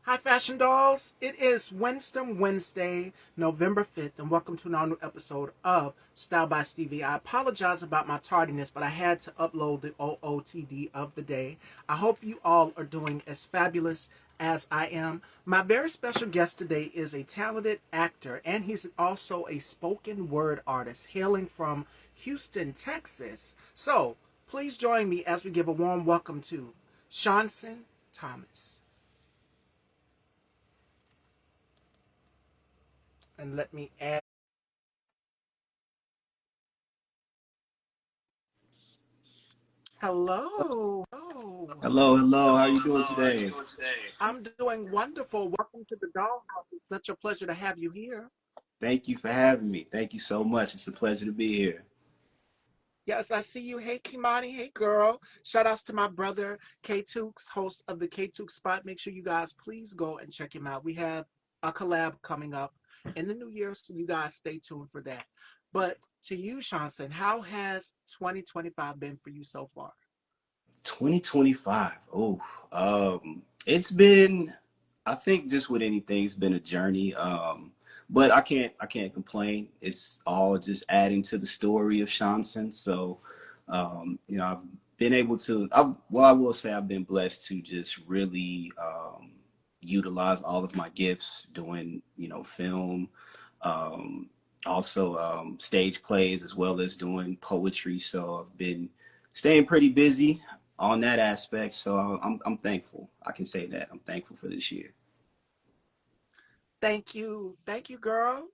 Hi, Fashion Dolls. It is Wednesday, November 5th, and welcome to another new episode of Style by Stevie. I apologize about my tardiness, but I had to upload the OOTD of the day. I hope you all are doing as fabulous as I am. My very special guest today is a talented actor, and he's also a spoken word artist hailing from Houston, Texas. So, please join me as we give a warm welcome to Shanson Thomas. And let me add. Hello. Hello. Hello, hello. How you doing Hello. How you today? doing today? I'm doing wonderful. Welcome to the dollhouse. It's such a pleasure to have you here. Thank you for having me. Thank you so much. It's a pleasure to be here. Yes, I see you. Hey, Kimani. Hey, girl. Shout outs to my brother, K Tukes, host of the K Tukes Spot. Make sure you guys please go and check him out. We have a collab coming up in the new year, so you guys stay tuned for that. But to you, Shanson, how has 2025 been for you so far? 2025. Oh, it's been, I think just with anything, it's been a journey. But I can't complain. It's all just adding to the story of Shanson. So, I've been able to, I will say I've been blessed to just really, utilize all of my gifts doing, film, um, also stage plays as well as doing poetry. So I've been staying pretty busy on that aspect. So I'm thankful. I can say that I'm thankful for this year. Thank you. Thank you, girl.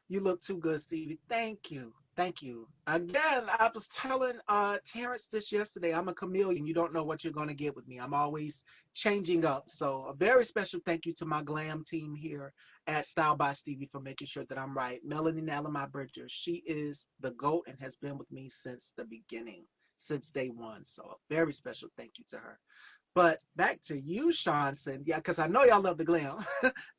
You look too good, Stevie. Thank you. Thank you. Again, I was telling Terrence this yesterday. I'm a chameleon. You don't know what you're going to get with me. I'm always changing up. So, a very special thank you to my glam team here at Style by Stevie for making sure that I'm right. Melanie Nalama Bridger, she is the GOAT and has been with me since the beginning, since day one. So, a very special thank you to her. But back to you, Shanson. Yeah, because I know y'all love the glam.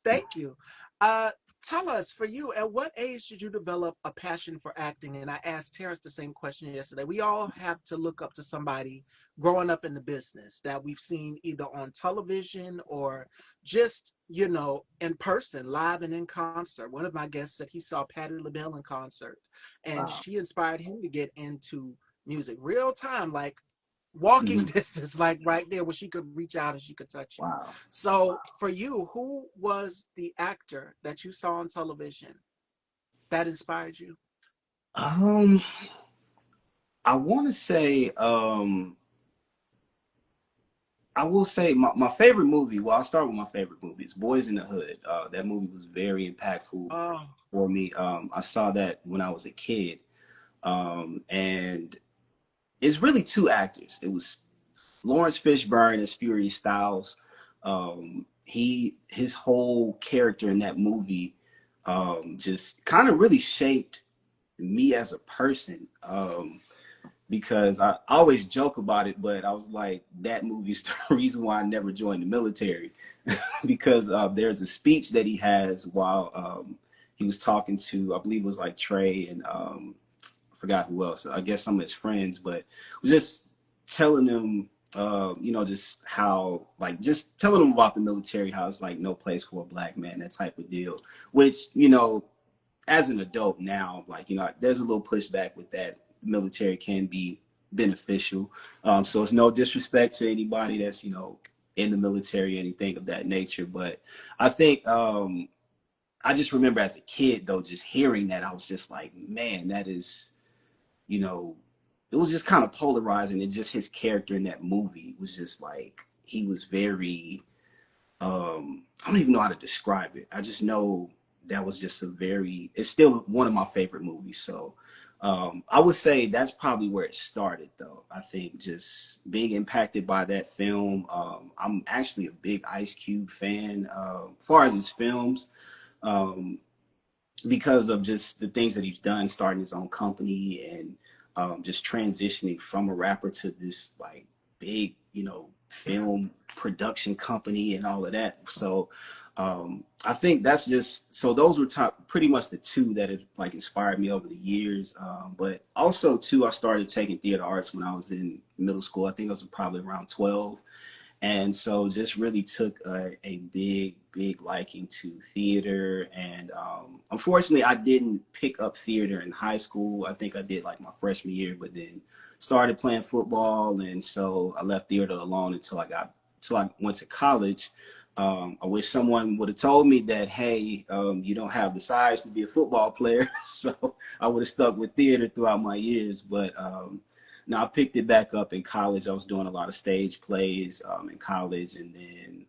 Thank you. Uh, Tell us, for you, at what age did you develop a passion for acting? And I asked Terrence the same question yesterday. We all have to look up to somebody growing up in the business that we've seen either on television or just, in person, live and in concert. One of my guests said he saw Patti LaBelle in concert, and Wow. she inspired him to get into music real time, like walking Mhm. distance, like right there where she could reach out and she could touch you. Wow. So for you, who was the actor that you saw on television that inspired you? Um, I want to say, I will say my favorite movie. Well, I'll start with my favorite movie. It's Boys in the Hood. That movie was very impactful Oh, for me. I saw that when I was a kid. And it's really two actors. It was Lawrence Fishburne as Furious Styles. His whole character in that movie just kind of really shaped me as a person. Because I always joke about it, but I was like, that movie's the reason why I never joined the military. Because there's a speech that he has while he was talking to, I believe it was like Trey and forgot who else. I guess some of his friends, but was just telling them, just how, like, just telling them about the military, how it's like no place for a black man, that type of deal. Which, as an adult now, like, there's a little pushback with that. Military can be beneficial. So it's no disrespect to anybody that's, in the military or anything of that nature. But I think I just remember as a kid though, just hearing that, I was just like, man, that is, you know, it was just kind of polarizing. And just his character in that movie was just like, he was very, I don't even know how to describe it. I just know that was just it's still one of my favorite movies. So I would say that's probably where it started, though. I think just being impacted by that film. I'm actually a big Ice Cube fan, as far as his films. Um, because of just the things that he's done, starting his own company and just transitioning from a rapper to this like big, film production company and all of that. So I think that's just so those were pretty much the two that have like inspired me over the years. But also too, I started taking theater arts when I was in middle school. I think I was probably around 12, and so just really took a big liking to theater. And unfortunately, I didn't pick up theater in high school. I think I did like my freshman year, but then started playing football, and so I left theater alone until I went to college. I wish someone would have told me that, hey, you don't have the size to be a football player. So I would have stuck with theater throughout my years. But now I picked it back up in college. I was doing a lot of stage plays in college. And then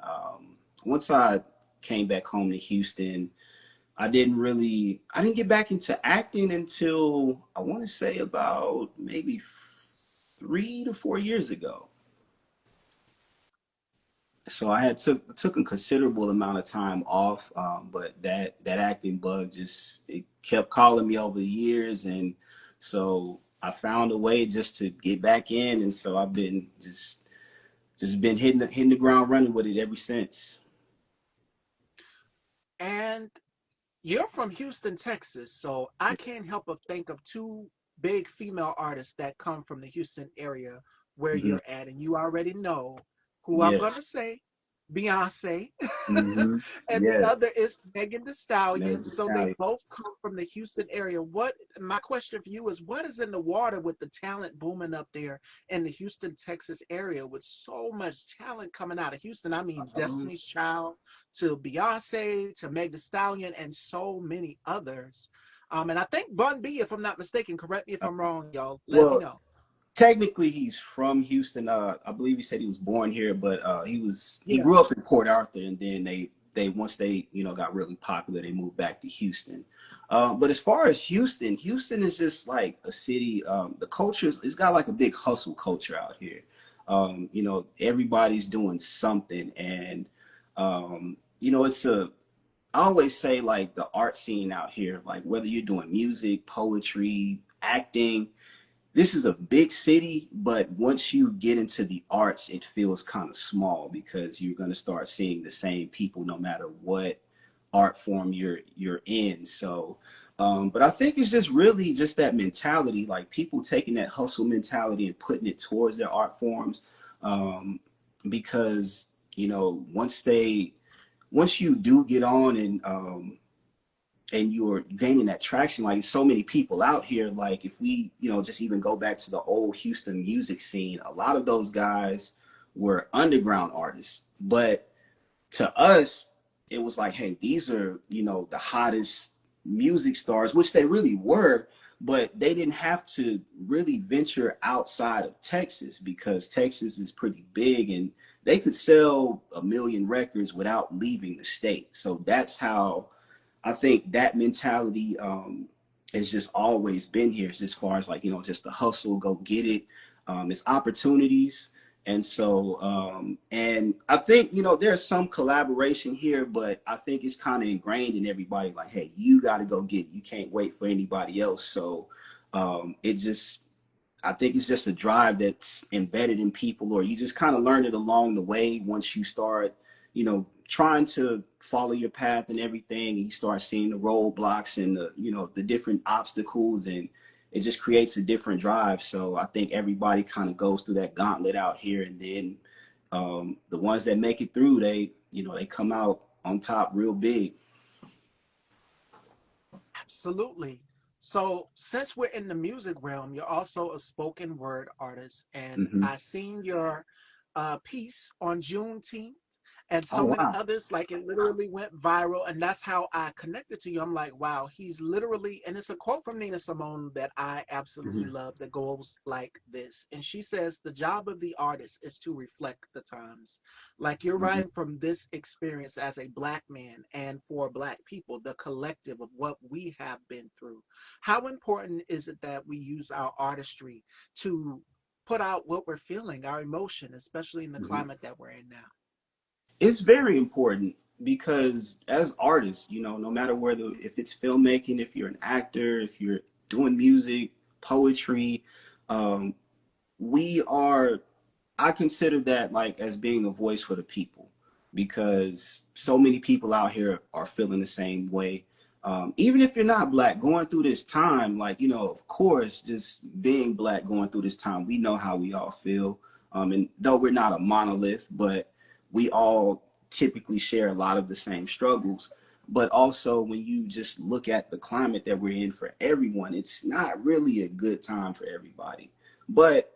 once I came back home to Houston, I didn't get back into acting until I want to say about maybe 3 to 4 years ago. So I had took a considerable amount of time off, but that acting bug just it kept calling me over the years, and so I found a way just to get back in, and so I've been just been hitting the ground running with it ever since. And you're from Houston, Texas, so I can't help but think of two big female artists that come from the Houston area where Hmm. you're at, and you already know who I'm Yes. gonna say, Beyonce, Hmm. and the Yes. other is Megan Thee Megan Stallion. Thee So they Stallion. both come from the Houston area. What my question for you is, what is in the water with the talent booming up there in the Houston, Texas area with so much talent coming out of Houston? I mean, Um, Destiny's Child to Beyonce to Meg Thee Stallion and so many others. And I think Bun B, if I'm not mistaken, correct me if I'm wrong, y'all. Let me well, know. technically he's from Houston. I believe he said he was born here, but he Yeah. grew up in Port Arthur, and then they once they got really popular, they moved back to Houston. But as far as Houston is just like a city. The culture it's got like a big hustle culture out here. Everybody's doing something, and it's a I always say like the art scene out here, like whether you're doing music, poetry, acting, this is a big city, but once you get into the arts, it feels kind of small because you're going to start seeing the same people no matter what art form you're in. So, but I think it's just really just that mentality, like people taking that hustle mentality and putting it towards their art forms, um, because once you do get on and you're gaining that traction, like so many people out here, like if we just even go back to the old Houston music scene, a lot of those guys were underground artists, but to us it was like, hey, these are the hottest music stars, which they really were, but they didn't have to really venture outside of Texas because Texas is pretty big and they could sell 1 million records without leaving the state. So that's how I think that mentality has just always been here, as far as like just the hustle, go get it. It's opportunities, and so and I think there's some collaboration here, but I think it's kind of ingrained in everybody. Like, hey, you got to go get it. You can't wait for anybody else. So it just I think it's just a drive that's embedded in people, or you just kind of learn it along the way once you start, trying to follow your path and everything, and you start seeing the roadblocks and the different obstacles, and it just creates a different drive. So I think everybody kind of goes through that gauntlet out here, and then the ones that make it through, they come out on top real big. Absolutely. So, since we're in the music realm, you're also a spoken word artist, and Hmm. I seen your piece on Juneteenth, and Oh so many wow. others. Like it literally went viral, and that's how I connected to you. I'm like, wow, he's literally, and it's a quote from Nina Simone that I absolutely Hmm. love that goes like this, and she says, "The job of the artist is to reflect the times." Like you're Hmm. writing from this experience as a black man and for black people, the collective of what we have been through. How important is it that we use our artistry to put out what we're feeling, our emotion, especially in the Hmm. climate that we're in now? It's very important because as artists, no matter whether if it's filmmaking, if you're an actor, if you're doing music, poetry, um, we are I consider that like as being a voice for the people because so many people out here are feeling the same way. Even if you're not black, going through this time, like, of course, just being black going through this time, we know how we all feel. And though we're not a monolith, but we all typically share a lot of the same struggles. But also, when you just look at the climate that we're in for everyone, it's not really a good time for everybody. But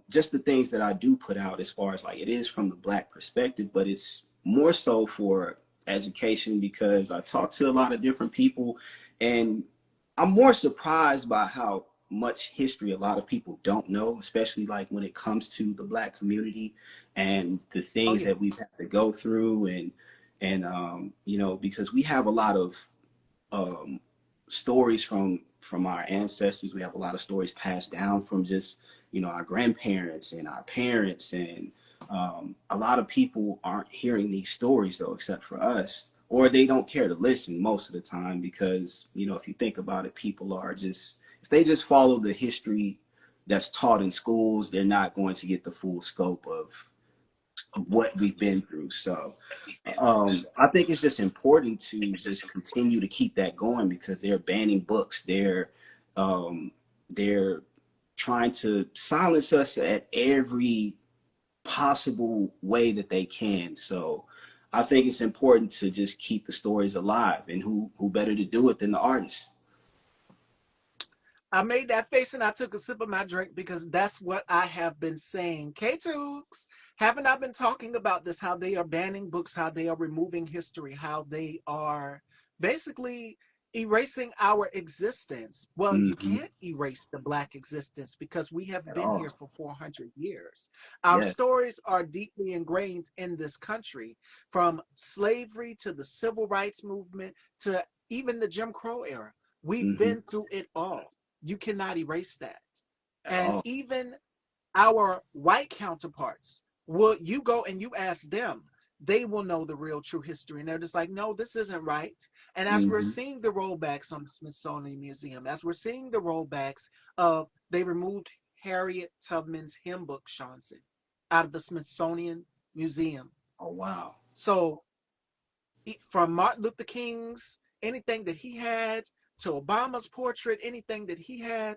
just the things that I do put out, as far as like it is from the Black perspective, but it's more so for education, because I talk to a lot of different people, and I'm more surprised by how much history a lot of people don't know, especially like when it comes to the Black community and the Oh things yeah. that we've had to go through. And you know, because we have a lot of um, stories from our ancestors. We have a lot of stories passed down from just, you know, our grandparents and our parents, and a lot of people aren't hearing these stories though, except for us, or they don't care to listen most of the time, because, you know, if you think about it, people are just, if they just follow the history that's taught in schools, they're not going to get the full scope of what we've been through. So I think it's just important to just continue to keep that going, because they're banning books. Um, they're trying to silence us at every possible way that they can. So I think it's important to just keep the stories alive, and who better to do it than the artists? I made that face and I took a sip of my drink because that's what I have been saying. K-Tooks, haven't I been talking about this? How they are banning books, how they are removing history, how they are basically erasing our existence. Well, you Mm-hmm. can't erase the Black existence because we have At been all. here for 400 years. Our Yeah. stories are deeply ingrained in this country, from slavery to the civil rights movement to even the Jim Crow era. We've Mm-hmm. been through it all. You cannot erase that. At And all. even our white counterparts, will you go and you ask them, they will know the real true history. And they're just like, no, this isn't right. And as we're Mm-hmm. seeing the rollbacks on the Smithsonian Museum, as we're seeing the rollbacks of, they removed Harriet Tubman's hymn book, Shanson, out of the Smithsonian Museum. Oh wow. So from Martin Luther King's, anything that he had, to Obama's portrait, anything that he had,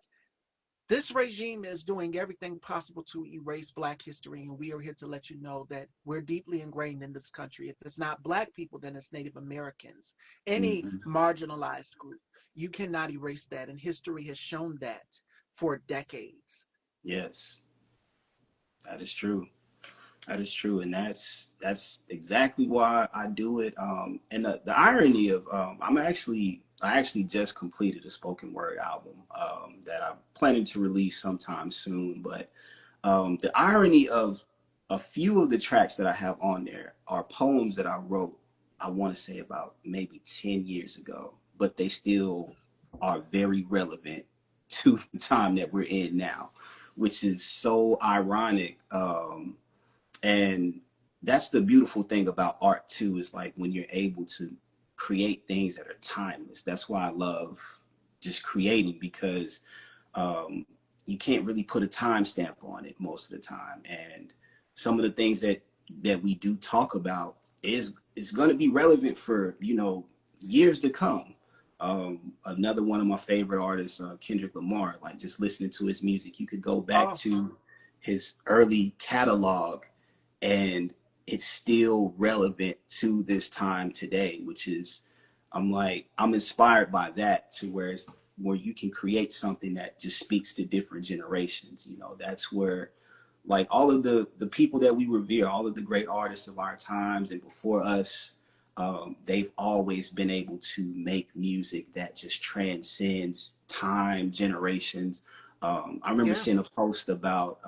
this regime is doing everything possible to erase Black history, and we are here to let you know that we're deeply ingrained in this country. If it's not Black people, then it's Native Americans, any Mm-hmm. marginalized group. You cannot erase that, and history has shown that for decades. Yes, that is true. That is true, and that's exactly why I do it. And the irony of I actually just completed a spoken word album that I'm planning to release sometime soon. But the irony of a few of the tracks that I have on there are poems that I wrote, I want to say about maybe 10 years ago, but they still are very relevant to the time that we're in now, which is so ironic. And that's the beautiful thing about art too, is like when you're able to create things that are timeless. That's why I love just creating, because um, you can't really put a timestamp on it most of the time. And some of the things that we do talk about is going to be relevant for, you know, years to come. Another one of my favorite artists, Kendrick Lamar, like just listening to his music, you could go back Oh, to his early catalog, and it's still relevant to this time today, which is, I'm like, I'm inspired by that, to where you can create something that just speaks to different generations. You know, that's where like all of the people that we revere, all of the great artists of our times and before us, they've always been able to make music that just transcends time, generations. I remember yeah. seeing a post about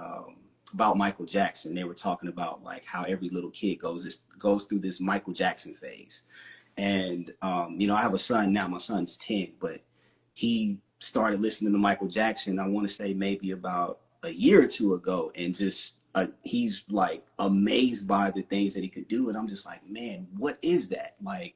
Michael Jackson. They were talking about like how every little kid goes through this Michael Jackson phase. And you know, I have a son now. My son's 10, but he started listening to Michael Jackson, I want to say maybe about a year or two ago, and just he's like amazed by the things that he could do. And I'm just like, man, what is that? Like,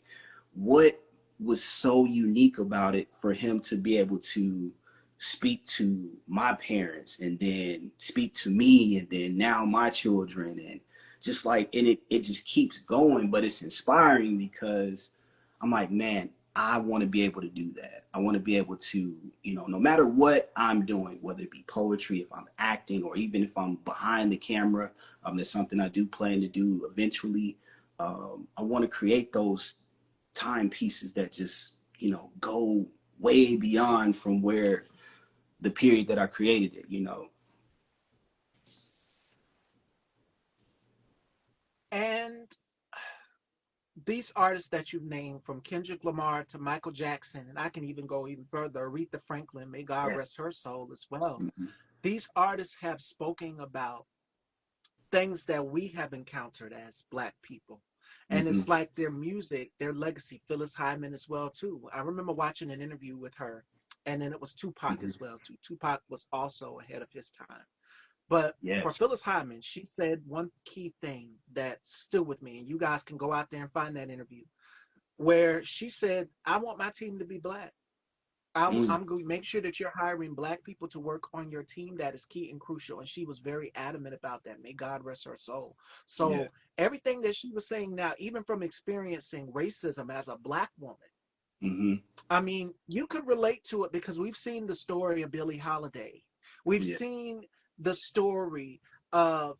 what was so unique about it for him to be able to speak to my parents, and then speak to me, and then now my children, and just like, and it just keeps going. But it's inspiring because I'm like, man, I want to be able to do that. I want to be able to, no matter what I'm doing, whether it be poetry, if I'm acting, or even if I'm behind the camera, that's something I do plan to do eventually. I want to create those timepieces that just, go way beyond from where the period that I created it. And these artists that you've named, from Kendrick Lamar to Michael Jackson, and I can even go even further, Aretha Franklin, may God Yeah. rest her soul as well. Mm-hmm. These artists have spoken about things that we have encountered as Black people. And Mm-hmm. it's like their music, their legacy. Phyllis Hyman as well too. I remember watching an interview with her, and then it was Tupac Mm-hmm. as well too. Tupac was also ahead of his time. But for Yes. Phyllis Hyman, she said one key thing that stood with me, and you guys can go out there and find that interview, where she said, I want my team to be Black. Mm-hmm. I'm going to make sure that you're hiring Black people to work on your team. That is key and crucial. And she was very adamant about that. May God rest her soul. Yeah. So everything that she was saying now, even from experiencing racism as a Black woman, Mm-hmm. I mean, you could relate to it because we've seen the story of Billie Holiday. We've Yeah. seen the story of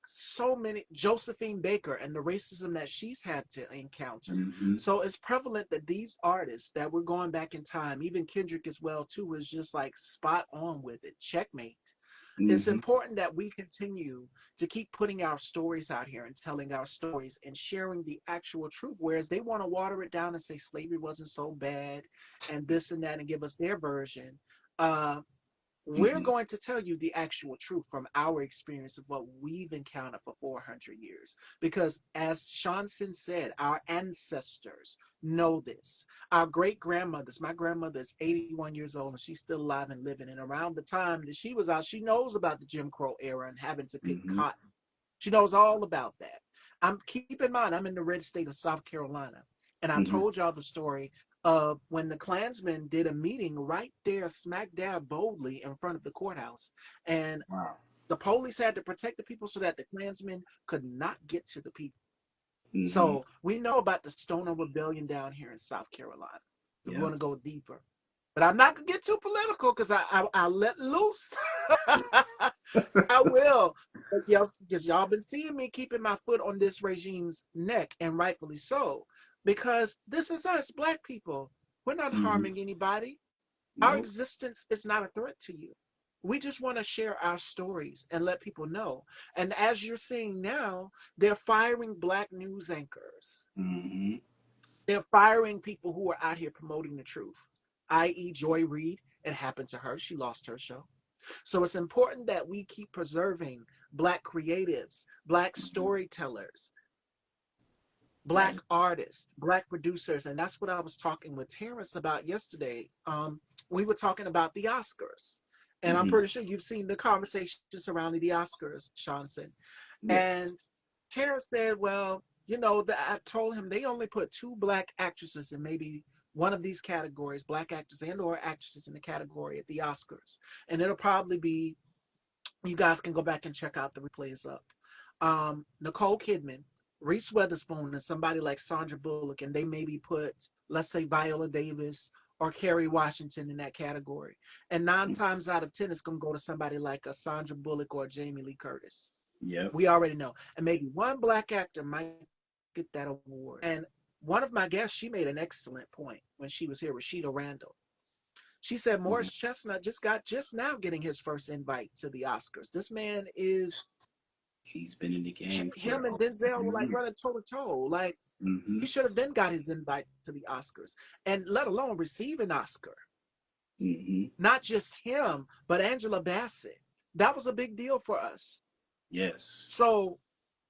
so many, Josephine Baker, and the racism that she's had to encounter. Mm-hmm. So it's prevalent that these artists that we're going back in time, even Kendrick as well too, is just like spot on with it. Checkmate. It's Mm-hmm. important that we continue to keep putting our stories out here and telling our stories and sharing the actual truth. Whereas they want to water it down and say slavery wasn't so bad and this and that and give us their version. Uh, we're Mm-hmm. going to tell you the actual truth from our experience of what we've encountered for 400 years. Because, as Shanson said, our ancestors know this. Our great grandmothers, my grandmother is 81 years old and she's still alive and living. And around the time that she was out, she knows about the Jim Crow era and having to pick Mm-hmm. cotton. She knows all about that. Keep in mind, I'm in the red state of South Carolina, and I've Mm-hmm. told y'all the story of when the Klansmen did a meeting right there, smack dab boldly in front of the courthouse, and Wow. the police had to protect the people so that the Klansmen could not get to the people. Mm-hmm. So we know about the Stoner Rebellion down here in South Carolina. If we Yeah. want to go deeper, but I'm not gonna get too political because I let loose. I will. But yes, because y'all been seeing me keeping my foot on this regime's neck, and rightfully so, because this is us, Black people. We're not Mm-hmm. harming anybody. Our Nope. existence is not a threat to you. We just want to share our stories and let people know. And as you're seeing now, they're firing Black news anchors. Mm-hmm. They're firing people who are out here promoting the truth, i.e., Joy Reid. It happened to her. She lost her show. So it's important that we keep preserving Black creatives, Black Mm-hmm. storytellers, Right. Black artists, Black producers. And that's what I was talking with Terrence about yesterday. We were talking about the Oscars. And I'm Mm-hmm. pretty sure you've seen the conversations surrounding the Oscars, Shanson. Yes. And Terrence said, well, I told him they only put two Black actresses in maybe one of these categories, Black actors and or actresses in the category at the Oscars. And it'll probably be, you guys can go back and check out the replays up. Nicole Kidman, Reese Witherspoon, and somebody like Sandra Bullock, and they maybe put, let's say, Viola Davis or Kerry Washington in that category. And nine times out of 10, it's going to go to somebody like a Sandra Bullock or Jamie Lee Curtis. Yep. We already know. And maybe one Black actor might get that award. And one of my guests, she made an excellent point when she was here, Rashida Randall. She said Mm-hmm. Morris Chestnut just now getting his first invite to the Oscars. This man is, He's been in the game for him and over Denzel 10 were like years. running toe to toe. Like, Mm-hmm. he should have been got his invite to the Oscars, and let alone receive an Oscar. Mm-hmm. Not just him, but Angela Bassett. That was a big deal for us. Yes. So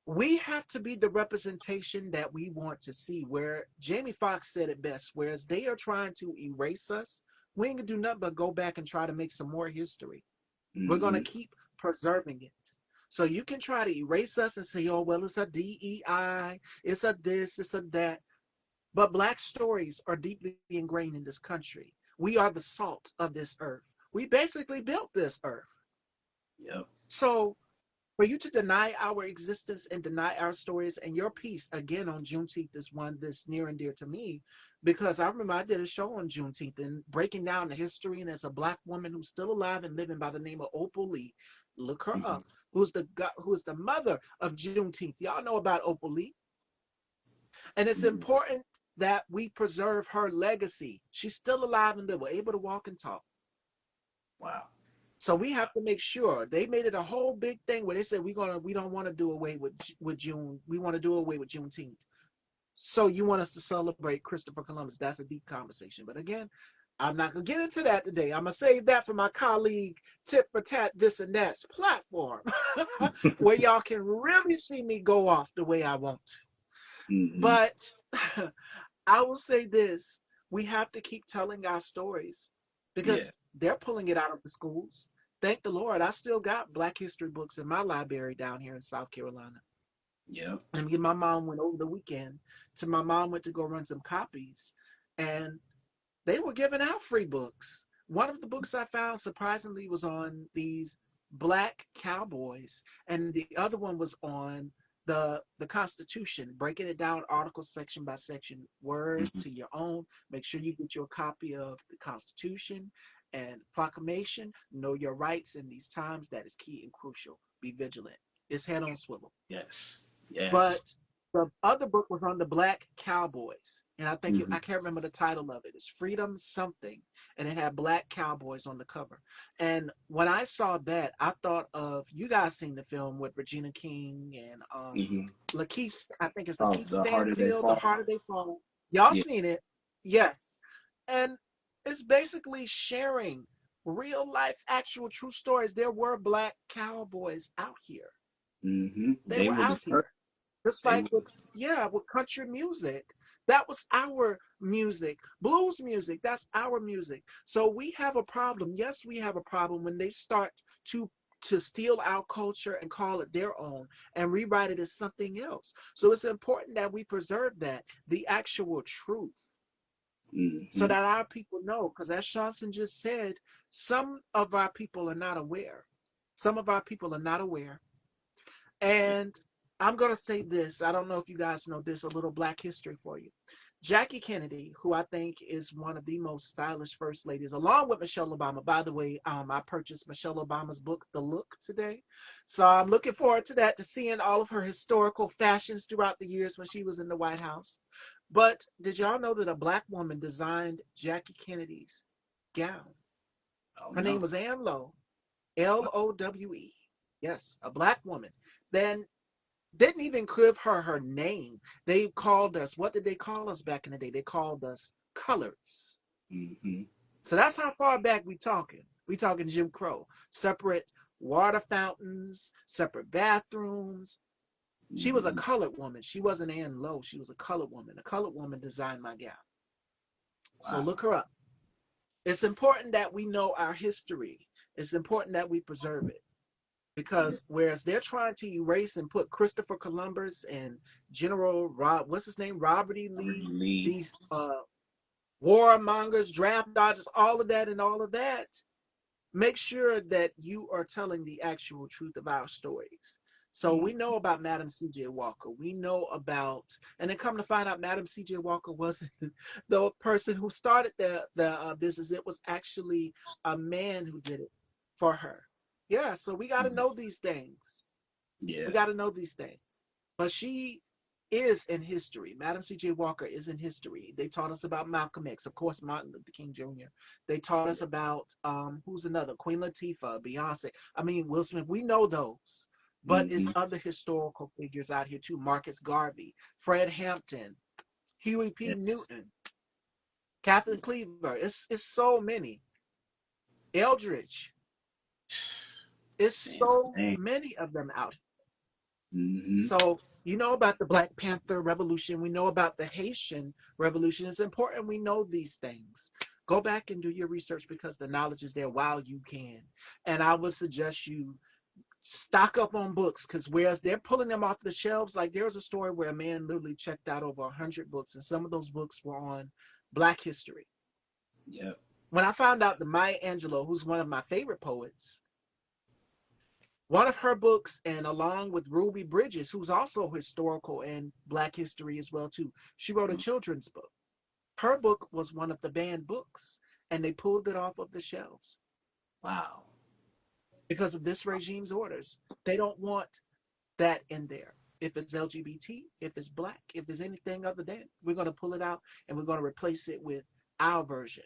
we have to be the representation that we want to see. Where Jamie Foxx said it best, whereas they are trying to erase us, we ain't gonna do nothing but go back and try to make some more history. We're going to Mm-hmm. keep preserving it. So you can try to erase us and say, oh, well, it's a DEI, it's a this, it's a that. But Black stories are deeply ingrained in this country. We are the salt of this earth. We basically built this earth. Yep. So For you to deny our existence and deny our stories and your piece again on Juneteenth is one that's near and dear to me because I remember I did a show on Juneteenth and breaking down the history. And as a black woman who's still alive and living by the name of Opal Lee, look her Hmm. up, who is the mother of Juneteenth. Y'all know about Opal Lee. And it's Hmm. important that we preserve her legacy. She's still alive and live, able to walk and talk. Wow. So we have to make sure they made it a whole big thing where they said we don't want to do away with June. We want to do away with Juneteenth. So you want us to celebrate Christopher Columbus? That's a deep conversation. But again, I'm not gonna get into that today. I'm gonna save that for my colleague Tit for Tat This and That's platform, where y'all can really see me go off the way I want to. Hmm. But I will say this: we have to keep telling our stories Yeah. because they're pulling it out of the schools. Thank the Lord, I still got Black history books in my library down here in South Carolina. Yep. And me and my mom went over the weekend to my mom went to go run some copies, and they were giving out free books. One of the books I found surprisingly was on these black cowboys, and the other one was on the Constitution, breaking it down article section by section, word Hmm. to your own. Make sure you get your copy of the Constitution and Proclamation. Know your rights in these times. That is key and crucial. Be vigilant. It's head on swivel. Yes. Yes. But the other book was on the black cowboys. And Hmm. I can't remember the title of it. It's Freedom Something. And it had black cowboys on the cover. And when I saw that, I thought of you guys seen the film with Regina King and Hmm. Lakeith, I think it's Oh, Lakeith the harder they Stanfield, The fall. Harder They Fall. Y'all Yeah. seen it? Yes. And it's basically sharing real life, actual true stories. There were black cowboys out here. Hmm. They They were were the out first. here. Just They like were. with yeah, with country music. That was our music. Blues music, that's our music. So we have a problem. Yes, we have a problem when they start to steal our culture and call it their own and rewrite it as something else. So it's important that we preserve that, the actual truth, so Hmm. that our people know. Because as Shanson just said, some of our people are not aware. Some of our people are not aware. And I'm going to say this. I don't know if you guys know this, a little black history for you. Jackie Kennedy, who I think is one of the most stylish first ladies, along with Michelle Obama. By the way, I purchased Michelle Obama's book, The Look, today. So I'm looking forward to that, to seeing all of her historical fashions throughout the years when she was in the White House. But did y'all know that a black woman designed Jackie Kennedy's gown? Oh Her name no. was Ann Lowe, Lowe. Yes, a black woman. Then didn't even give her her name. They called us, what did they call us back in the day? They called us colors. Hmm. So that's how far back we talking. We talking Jim Crow. Separate water fountains, separate bathrooms. She was a Hmm. colored woman. She wasn't Ann Lowe. She was a colored woman. A colored woman designed my gown. So Wow. look her up. It's important that we know our history. It's important that we preserve it. Yeah. Because whereas they're trying to erase and put Christopher Columbus and General Rob, what's his name, Robert E. Robert Lee, E. Lee. these warmongers, draft dodgers, all of that, make sure that you are telling the actual truth of our stories. So Mm. we know about Madam C.J. Walker. We know about, and then come to find out, Madam C.J. Walker wasn't the person who started the business. It was actually a man who did it for her. Yeah, so we got to know these things. We Yeah. got to know these things. But she is in history. Madam C.J. Walker is in history. They taught us about Malcolm X, of course, Martin Luther King Jr. They taught us about who's another, Queen Latifah, Beyonce. I mean, Will Smith. We know those, but it's Hmm. other historical figures out here too. Marcus Garvey, Fred Hampton, Huey P. Yes. Newton, Kathleen Cleaver. It's so many. Eldridge. It's Saying some so things. many of them out. Hmm. So you know about the Black Panther Revolution. We know about the Haitian Revolution. It's important we know these things. Go back and do your research because the knowledge is there while you can. And I would suggest you stock up on books because whereas they're pulling them off the shelves, like there was a story where a man literally checked out over 100 books, and some of those books were on Black history. Yep. When I found out that Maya Angelou, who's one of my favorite poets, One of her books, and along with Ruby Bridges, who's also historical and Black history as well too, she wrote a children's book. Her book was one of the banned books, and they pulled it off of the shelves Wow. because of this regime's orders. They don't want that in there. If it's LGBT, if it's black, if there's anything other than, we're going to pull it out and we're going to replace it with our version.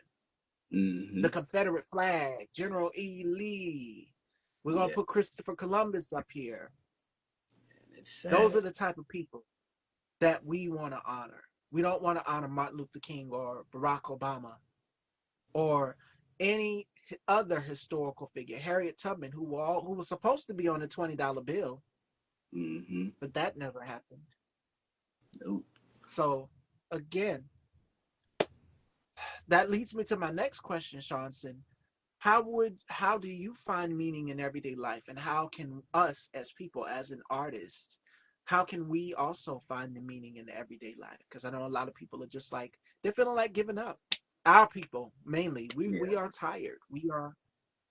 Mm-hmm. The Confederate flag, General E. Lee. We're going to Yeah. put Christopher Columbus up here. And it's Those are sad. the type of people that we want to honor. We don't want to honor Martin Luther King or Barack Obama or any other historical figure. Harriet Tubman, who was supposed to be on the $20 bill, Mm-hmm. but that never happened. Nope. So again, that leads me to my next question, Shanson. How do you find meaning in everyday life, and how can us as people, as an artist, how can we also find the meaning in the everyday life? Because I know a lot of people are just like, they're feeling like giving up. Our people mainly, we Yeah. are tired, we are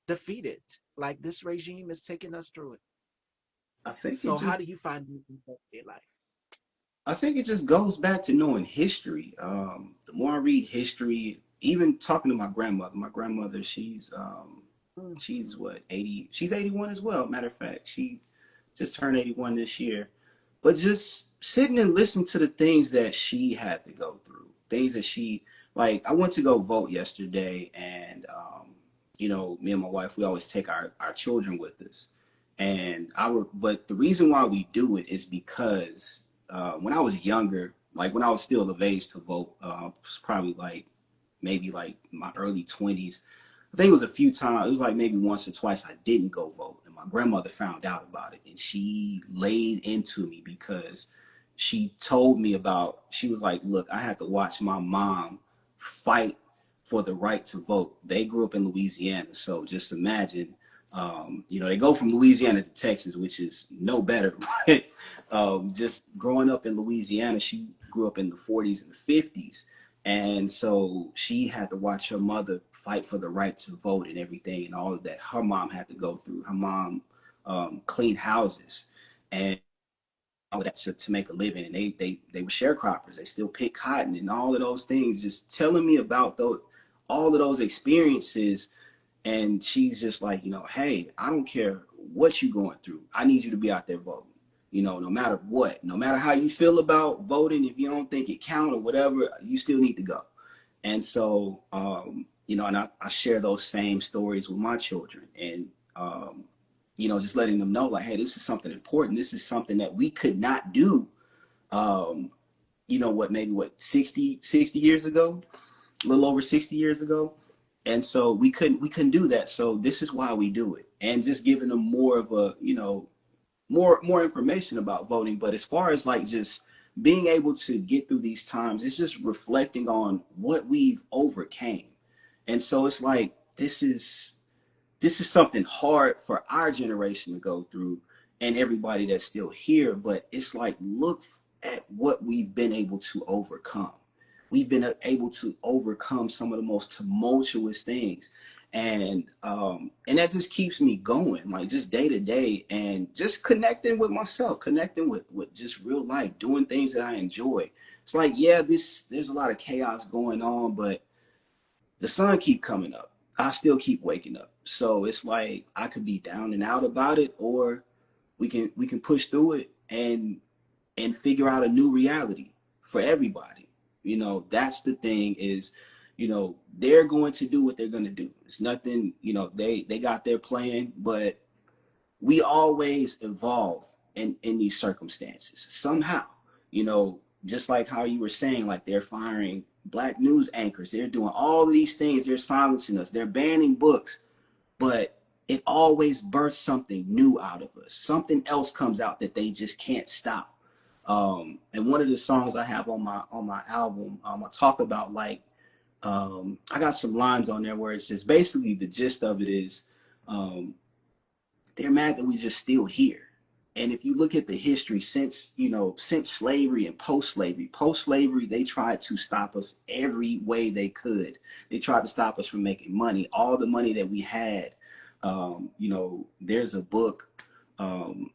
defeated, like this regime is taking us through it. I think it So how just do you find meaning in everyday life? I think it just goes back to knowing history. The more I read history, even talking to my grandmother, she's what, 80, she's 81 as well. Matter of fact, she just turned 81 this year. But just sitting and listening to the things that she had to go through, things that she, like, I went to go vote yesterday, and me and my wife, we always take our children with us. But the reason why we do it is because when I was younger, like when I was still of age to vote, it was probably like maybe like my early 20s. I think it was a few times. It was like maybe once or twice I didn't go vote, and my grandmother found out about it, and she laid into me because she told me about. She was like, "Look, I had to watch my mom fight for the right to vote." They grew up in Louisiana, so just imagine. They go from Louisiana to Texas, which is no better. But just growing up in Louisiana, she grew up in the 40s and 50s, and so she had to watch her mother fight for the right to vote and everything, and all of that her mom had to go through. Her mom cleaned houses and all of that to make a living, and they were sharecroppers. They still pick cotton and all of those things. Just telling me about those all of those experiences, and she's just like, hey, I don't care what you're going through. I need you to be out there voting. No matter what, no matter how you feel about voting, if you don't think it counts or whatever, you still need to go. And so, and I share those same stories with my children, and just letting them know, like, hey, this is something important. This is something that we could not do. Um, maybe 60 years ago, a little over 60 years ago. And so we couldn't do that. So this is why we do it, and just giving them more of a, more information about voting. But as far as like just being able to get through these times, it's just reflecting on what we've overcame. And so it's like this is something hard for our generation to go through, and everybody that's still here. But it's like, look at what we've been able to overcome. We've been able to overcome some of the most tumultuous things, and that just keeps me going, like just day to day, and just connecting with myself, connecting with just real life, doing things that I enjoy. It's like, yeah, there's a lot of chaos going on, but the sun keep coming up. I still keep waking up. So it's like I could be down and out about it, or we can push through it and figure out a new reality for everybody. That's the thing is, they're going to do what they're going to do. It's nothing, they got their plan, but we always evolve in these circumstances somehow. Just like how you were saying, like they're firing black news anchors, they're doing all of these things, they're silencing us, they're banning books, but it always births something new out of us. Something else comes out that they just can't stop. And one of the songs I have on my album, I talk about, like, I got some lines on there where it's just basically the gist of it is, they're mad that we just still here. And if you look at the history since slavery and post slavery, they tried to stop us every way they could. They tried to stop us from making money, all the money that we had. There's a book um,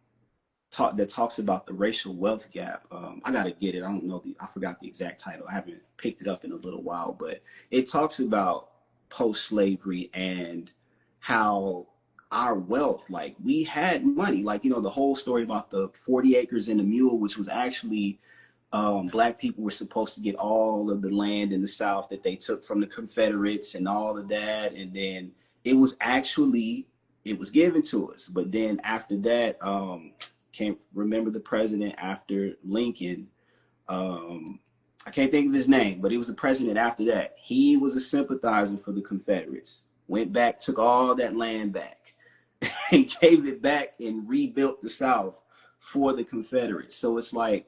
that talks about the racial wealth gap. I gotta get it. I don't know I forgot the exact title. I haven't picked it up in a little while, but it talks about post-slavery and how our wealth, like we had money, like the whole story about the 40 acres and the mule, which was actually black people were supposed to get all of the land in the South that they took from the Confederates and all of that, and then it was actually it was given to us. But then after that, can't remember the president after Lincoln. Um, I can't think of his name, but he was the president after that. He was a sympathizer for the Confederates. Went back, took all that land back, and gave it back and rebuilt the South for the Confederates. So it's like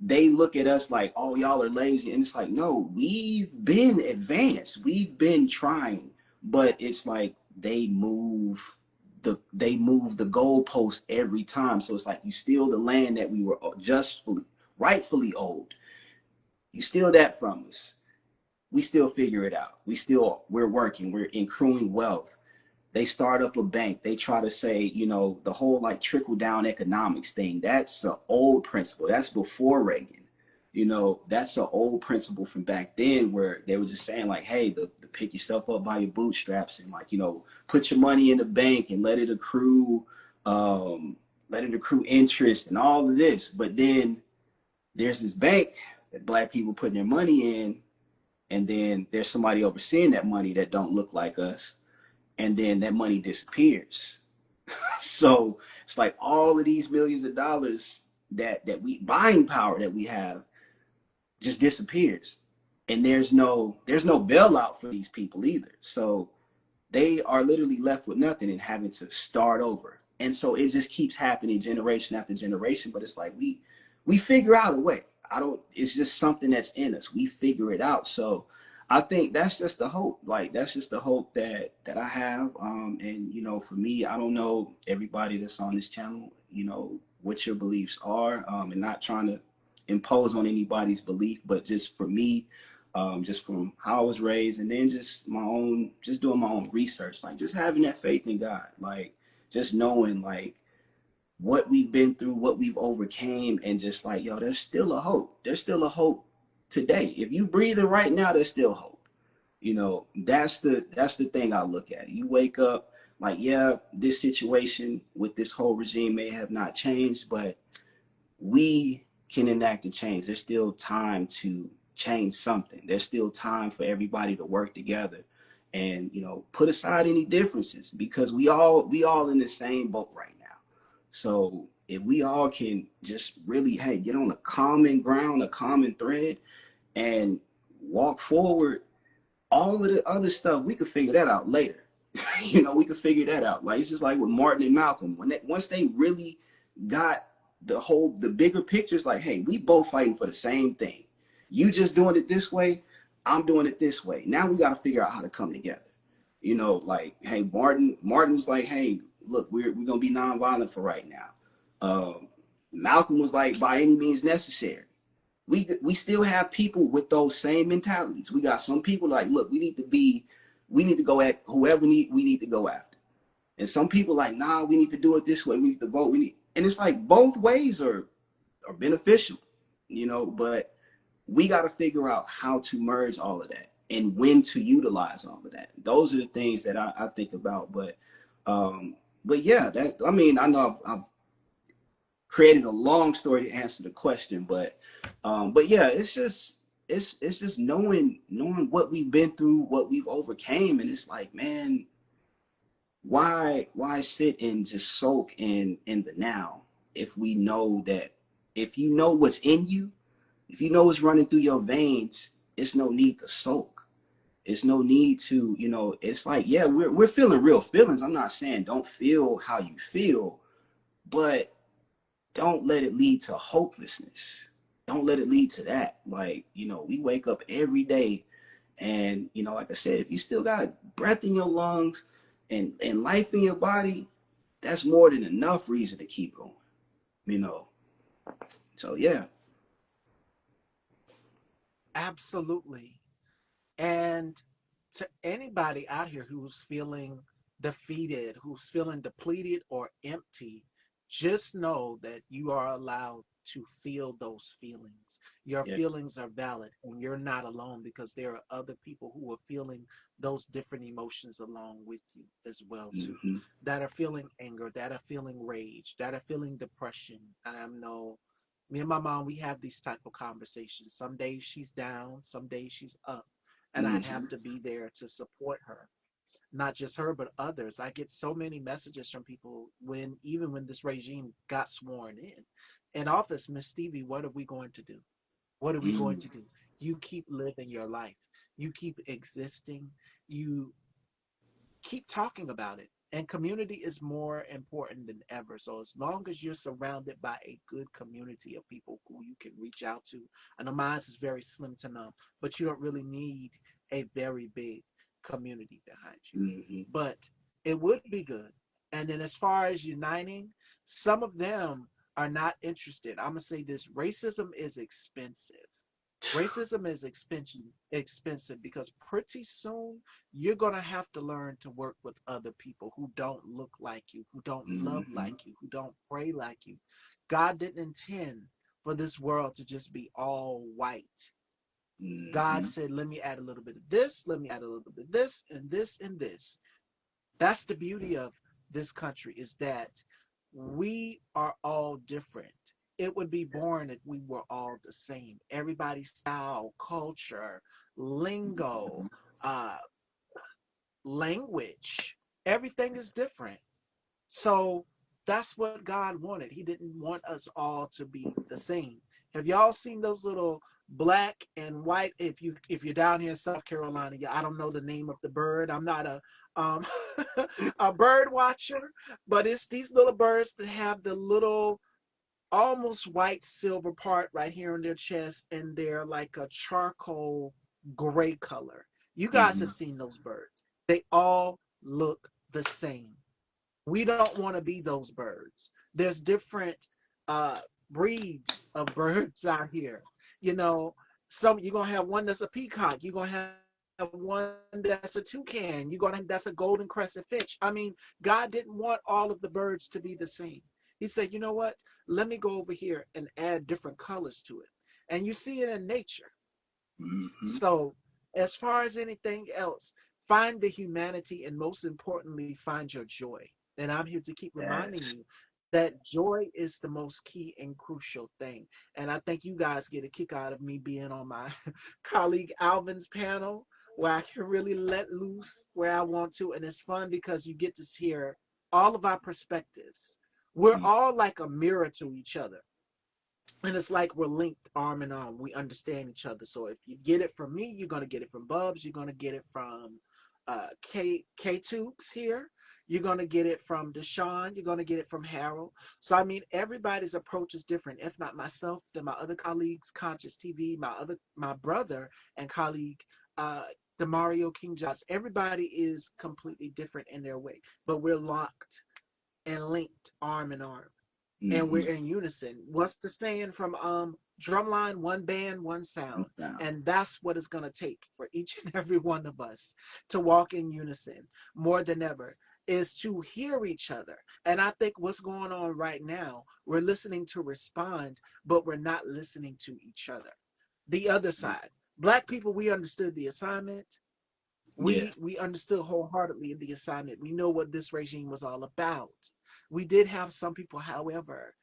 they look at us like, oh, y'all are lazy. And it's like, no, we've been advanced. We've been trying. But it's like they move the goalpost every time. So it's like you steal the land that we were justfully, rightfully owed. You steal that from us. We still figure it out. We're working. We're accruing wealth. They start up a bank. They try to say, the whole like trickle down economics thing. That's an old principle. That's before Reagan. That's an old principle from back then where they were just saying like, hey, the pick yourself up by your bootstraps and like, put your money in the bank and let it accrue interest and all of this. But then there's this bank that black people putting their money in, and then there's somebody overseeing that money that don't look like us, and then that money disappears. So it's like all of these millions of dollars that we buying power that we have just disappears, and there's no bailout for these people either. So they are literally left with nothing and having to start over. And so it just keeps happening generation after generation. But it's like we figure out a way. I don't. It's just something that's in us. We figure it out. So I think that's just the hope. Like that's just the hope that I have. And for me, I don't know everybody that's on this channel. What your beliefs are. And not trying to impose on anybody's belief, but just for me, just from how I was raised, and then just doing my own research, like just having that faith in God, like just knowing like what we've been through, what we've overcame, and just like, yo, there's still a hope. There's still a hope today. If you breathing right now, there's still hope. That's the thing I look at. You wake up like, yeah, this situation with this whole regime may have not changed, but we can enact a change. There's still time to change something. There's still time for everybody to work together and put aside any differences, because we all in the same boat right now. So if we all can just really, hey, get on a common ground, a common thread, and walk forward, all of the other stuff we could figure that out later. We could figure that out. Like it's just like with Martin and Malcolm, once they really got the bigger picture, is like, hey, we both fighting for the same thing. You just doing it this way, I'm doing it this way. Now we got to figure out how to come together. Like, hey, Martin was like, hey, look, we're gonna be nonviolent for right now. Malcolm was like, by any means necessary. We still have people with those same mentalities. We got some people like, look, we need to go at whoever we need to go after. And some people like, nah, we need to do it this way. We need to vote. And it's like both ways are beneficial, but we got to figure out how to merge all of that and when to utilize all of that. Those are the things that I think about. But yeah, I know I've created a long story to answer the question, but yeah, it's just knowing what we've been through, what we've overcame, and it's like, man, why sit and just soak in the now if we know that, if you know what's in you, if you know what's running through your veins, it's no need to soak. It's no need to, it's like, yeah, we're feeling real feelings. I'm not saying don't feel how you feel, but don't let it lead to hopelessness. Don't let it lead to that. Like, we wake up every day, and, like I said, if you still got breath in your lungs and life in your body, that's more than enough reason to keep going, you know. So yeah. Absolutely. And to anybody out here who's feeling defeated, who's feeling depleted or empty, just know that you are allowed to feel those feelings. Your Yeah. feelings are valid and you're not alone because there are other people who are feeling those different emotions along with you as well too. Hmm. That are feeling anger, that are feeling rage, that are feeling depression. And I know me and my mom, we have these type of conversations. Some days she's down, some days she's up. And I Hmm. have to be there to support her, not just her, but others. I get so many messages from people when, even when this regime got sworn in office, Miss Stevie, what are we going to do? What are we going Mm. to do? You keep living your life. You keep existing. You keep talking about it. And community is more important than ever. So as long as you're surrounded by a good community of people who you can reach out to, I know mine is very slim to none, but you don't really need a very big community behind you. Hmm. But it would be good. And then as far as uniting, some of them are not interested. I'm gonna say this: racism is expensive. Racism is expensive because pretty soon you're going to have to learn to work with other people who don't look like you, who don't love Hmm. like you, who don't pray like you. God didn't intend for this world to just be all white. God Hmm. said, let me add a little bit of this, let me add a little bit of this, and this, and this. That's the beauty of this country, is that we are all different. It would be boring if we were all the same. Everybody's style, culture, lingo, uh, language, everything is different. So that's what God wanted. He didn't want us all to be the same. Have y'all seen those little black and white? If you're down here in South Carolina, yeah, I don't know the name of the bird. I'm not a um a bird watcher, but it's these little birds that have the little almost white silver part right here on their chest, and they're like a charcoal gray color. You guys Hmm. have seen those birds. They all look the same. We don't want to be those birds. There's different uh, breeds of birds out here. You know, some you're gonna have one that's a peacock. You're gonna have one that's a toucan. You're gonna have that's a golden crescent finch. I mean, God didn't want all of the birds to be the same. He said, you know what? Let me go over here and add different colors to it. And you see it in nature. Hmm. So, as far as anything else, find the humanity and most importantly, find your joy. And I'm here to keep reminding Yes. you that joy is the most key and crucial thing. And I think you guys get a kick out of me being on my colleague Alvin's panel where I can really let loose where I want to. And it's fun because you get to hear all of our perspectives. We're all like a mirror to each other, and it's like we're linked arm in arm. We understand each other. So if you get it from me, you're gonna get it from Bubs. You're gonna get it from K Tubes here. You're gonna get it from Deshaun. You're gonna get it from Harold. So I mean, everybody's approach is different. If not myself, then my other colleagues, Conscious TV, my brother and colleague, uh, Demario King Jones. Everybody is completely different in their way, but we're locked and linked arm in arm, and Hmm. we're in unison. What's the saying from Drumline? One band, one sound. Sound. And that's what it's going to take for each and every one of us to walk in unison more than ever, is to hear each other. And I think what's going on right now, we're listening to respond, but we're not listening to each other. The other side. Black people, we understood the assignment. Yes. We understood wholeheartedly the assignment. We know what this regime was all about. We did have some people, however,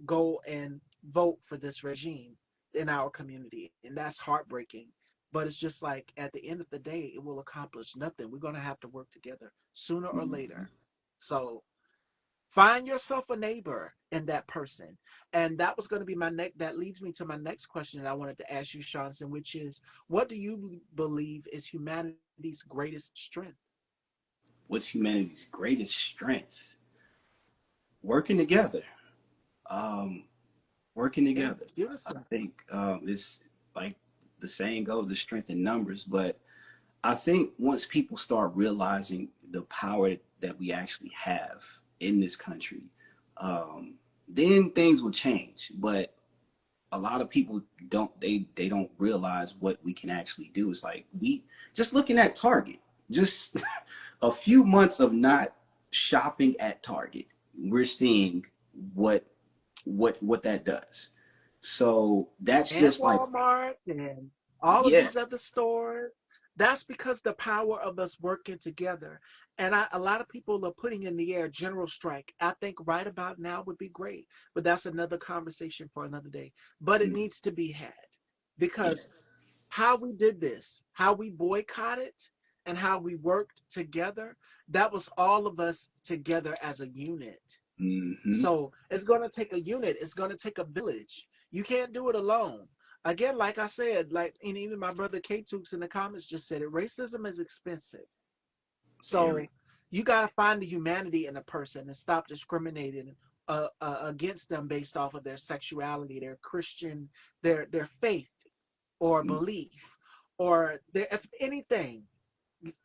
go and vote for this regime in our community, and that's heartbreaking. But it's just like at the end of the day, it will accomplish nothing. We're going to have to work together sooner or Hmm. later. So find yourself a neighbor in that person. And that was going to be my next, that leads me to my next question that I wanted to ask you, Shanson, which is, what do you believe is humanity's greatest strength? What's humanity's greatest strength? Working together. Um, Working Yeah, together. I unison. think it's like the saying goes, the strength in numbers. But I think once people start realizing the power that we actually have in this country, um, then things will change. But a lot of people they don't realize what we can actually do. It's like we just looking at Target, just a few months of not shopping at Target. we're seeing what what that does. So that's And just like, Walmart and all of yeah. these other stores. That's because the power of us working together. And a lot of people are putting in the air general strike. I think right about now would be great, but that's another conversation for another day. But it Mm, needs to be had yeah. because how we did this, how we boycotted, and how we worked together, that was all of us together as a unit. Hmm. So it's going to take a unit. It's going to take a village. You can't do it alone. Again, like I said, like and even my brother K Tukes in the comments just said it. Racism is expensive. So Very. you got to find the humanity in a person and stop discriminating against them based off of their sexuality, their Christian, their faith or Mm, belief, or their if anything.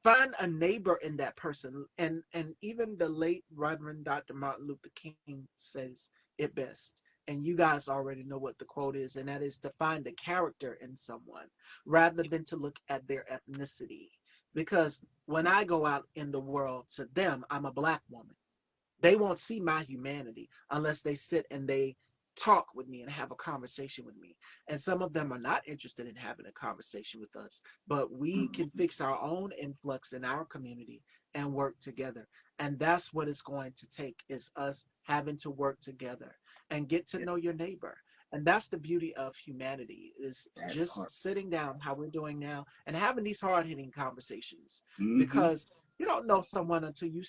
Find a neighbor in that person, and even the late Reverend Dr. Martin Luther King says it best, and you guys already know what the quote is, and that is to find the character in someone rather than to look at their ethnicity, because when I go out in the world, to them I'm a black woman. They won't see my humanity unless they sit and they talk with me and have a conversation with me. And some of them are not interested in having a conversation with us, but we can mm, fix our own influx in our community and work together. And that's what it's going to take is us having to work together and get to yeah, know your neighbor. And that's the beauty of humanity is that just part. sitting down how we're doing now and having these hard-hitting conversations Hmm. because you don't know someone until you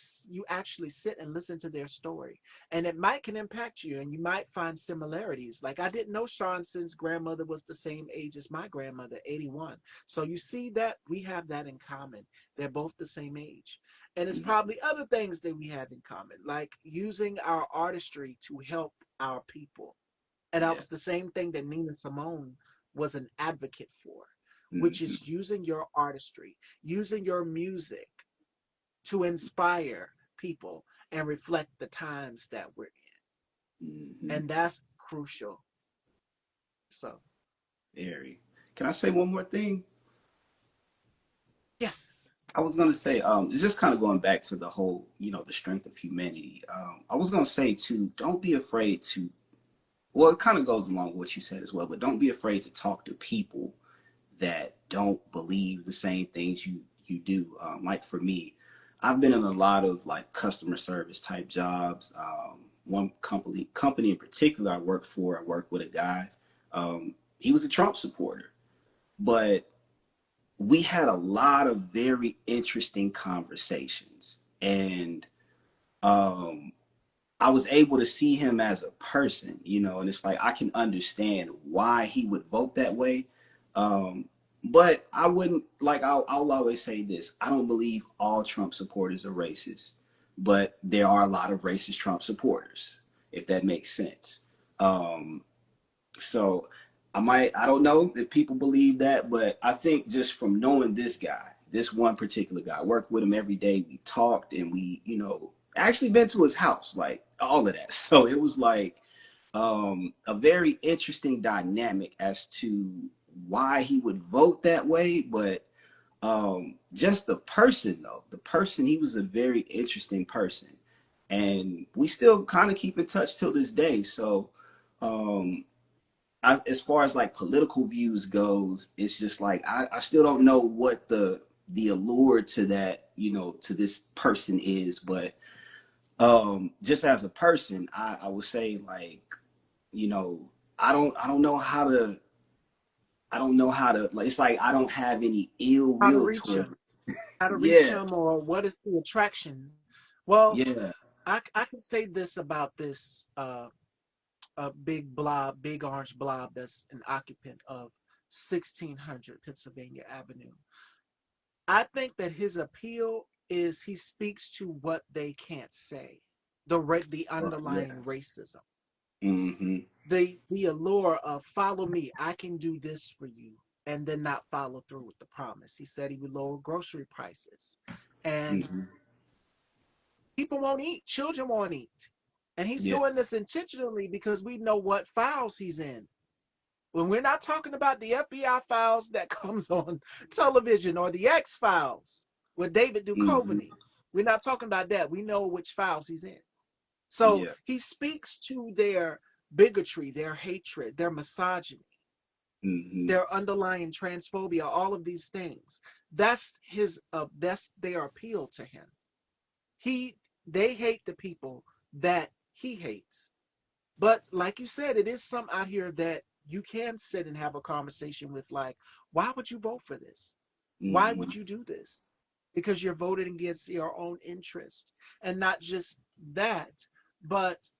actually sit and listen to their story, and it might can impact you, and you might find similarities. Like I didn't know Shonson's grandmother was the same age as my grandmother, 81. So you see that we have that in common. They're both the same age, and it's Mm, probably other things that we have in common, like using our artistry to help our people. And that yeah. was the same thing that Nina Simone was an advocate for, which Hmm. is using your artistry, using your music to inspire people and reflect the times that we're in. Hmm. And that's crucial. So, Very. Can I say one more thing? yes, I was gonna say, it's just kind of going back to the whole, the strength of humanity. I was gonna say too, don't be afraid to. Well, it kind of goes along with what you said as well, but don't be afraid to talk to people that don't believe the same things you do. Like for me, I've been in a lot of like customer service type jobs. One company in particular I worked for, I worked with a guy. He was a Trump supporter, but we had a lot of very interesting conversations, and um, I was able to see him as a person, and it's like I can understand why he would vote that way. Um, but I wouldn't like. I'll always say this: I don't believe all Trump supporters are racist, but there are a lot of racist Trump supporters, if that makes sense. Um, so I don't know if people believe that, but I think just from knowing this guy, this one particular guy, I worked with him every day. We talked and we, actually been to his house, like all of that. So it was like a very interesting dynamic as to why he would vote that way. But just the person, though, the person, he was a very interesting person. And we still kind of keep in touch till this day. So, um, as far as like political views goes, it's just like I still don't know what the allure to that, to this person is, but just as a person, I would say like, you know, I don't know how to like it's like I don't have any ill how to will reach towards them, it. how to reach Yeah, them, or what is the attraction? Well, yeah. I can say this about this a big blob, big orange blob that's an occupant of 1600 Pennsylvania Avenue. I think that his appeal is he speaks to what they can't say, the Yeah. underlying racism, Mm-hmm. the allure of follow me, I can do this for you, and then not follow through with the promise. He said he would lower grocery prices, and Mm-hmm. people won't eat, children won't eat, and he's Yeah. doing this intentionally because we know what files he's in. When we're not talking about the FBI files that comes on television or the X files with David Mm-hmm. Duchovny, we're not talking about that. We know which files he's in. So Yeah. he speaks to their bigotry, their hatred, their misogyny, Mm-hmm. their underlying transphobia, all of these things. That's their appeal to him. He they hate the people that he hates. But like you said, it is some out here that you can sit and have a conversation with, like, why would you vote for this? Why Mm-hmm. would you do this? Because you're voting against your own interest. And not just that, but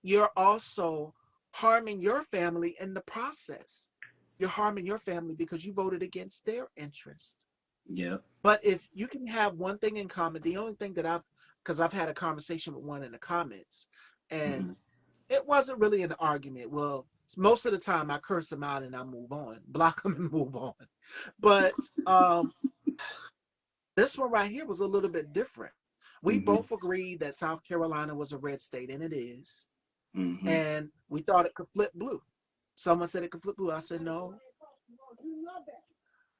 you're also harming your family in the process. You're harming your family because you voted against their interest. Yeah. But if you can have one thing in common, the only thing that because I've had a conversation with one in the comments, and Mm-hmm. it wasn't really an argument. Well, most of the time I curse them out and I move on, block them and move on. But this one right here was a little bit different. We Mm-hmm. both agreed that South Carolina was a red state, and it is. Mm-hmm. And we thought it could flip blue. Someone said it could flip blue. I said, no,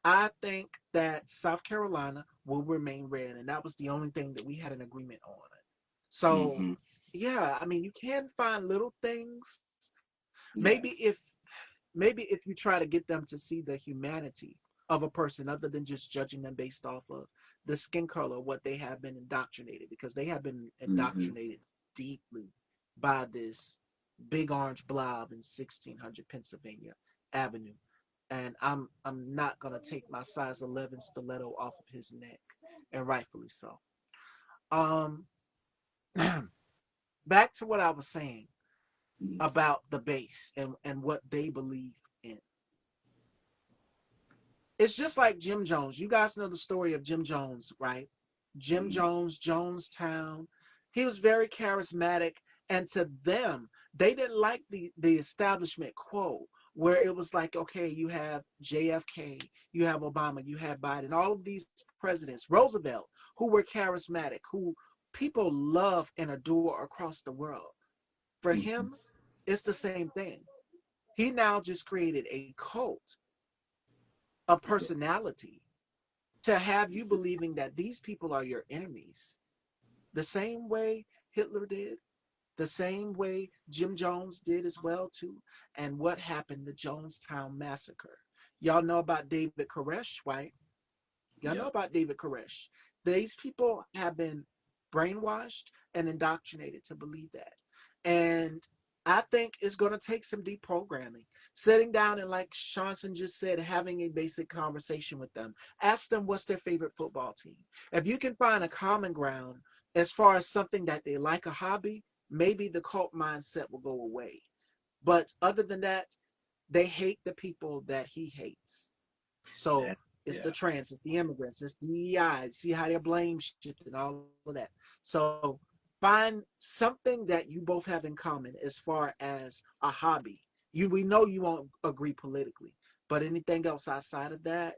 I think that South Carolina will remain red. And that was the only thing that we had an agreement on. So, Mm-hmm. yeah, I mean, you can find little things. Maybe Yeah. if you try to get them to see the humanity of a person other than just judging them based off of the skin color, what they have been indoctrinated, because they have been Mm-hmm. indoctrinated deeply by this big orange blob in 1600 Pennsylvania Avenue. And I'm not gonna take my size 11 stiletto off of his neck, and rightfully so. Um, back to what I was saying about the base and what they believe in. It's just like Jim Jones. You guys know the story of Jim Jones, right? Jim Mm-hmm. Jones, Jonestown. He was very charismatic, and to them, they didn't like the establishment quo, where it was like, okay, you have JFK, you have Obama, you have Biden, all of these presidents, Roosevelt, who were charismatic, who people love and adore across the world. For Mm-hmm. him, it's the same thing. He now just created a cult of Yeah. personality to have you believing that these people are your enemies. The same way Hitler did, the same way Jim Jones did as well too. And what happened? The Jonestown massacre. Y'all know about David Koresh, right? Y'all know Yeah. about David Koresh. These people have been brainwashed and indoctrinated to believe that. And I think it's going to take some deprogramming. Sitting down and, like Shanson just said, having a basic conversation with them. Ask them what's their favorite football team. If you can find a common ground as far as something that they like, a hobby, maybe the cult mindset will go away. But other than that, they hate the people that he hates. So That. it's the Yeah. trans, it's the immigrants, it's DEI. See how they're blame shifting, all of that. So find something that you both have in common as far as a hobby. We know you won't agree politically, but anything else outside of that,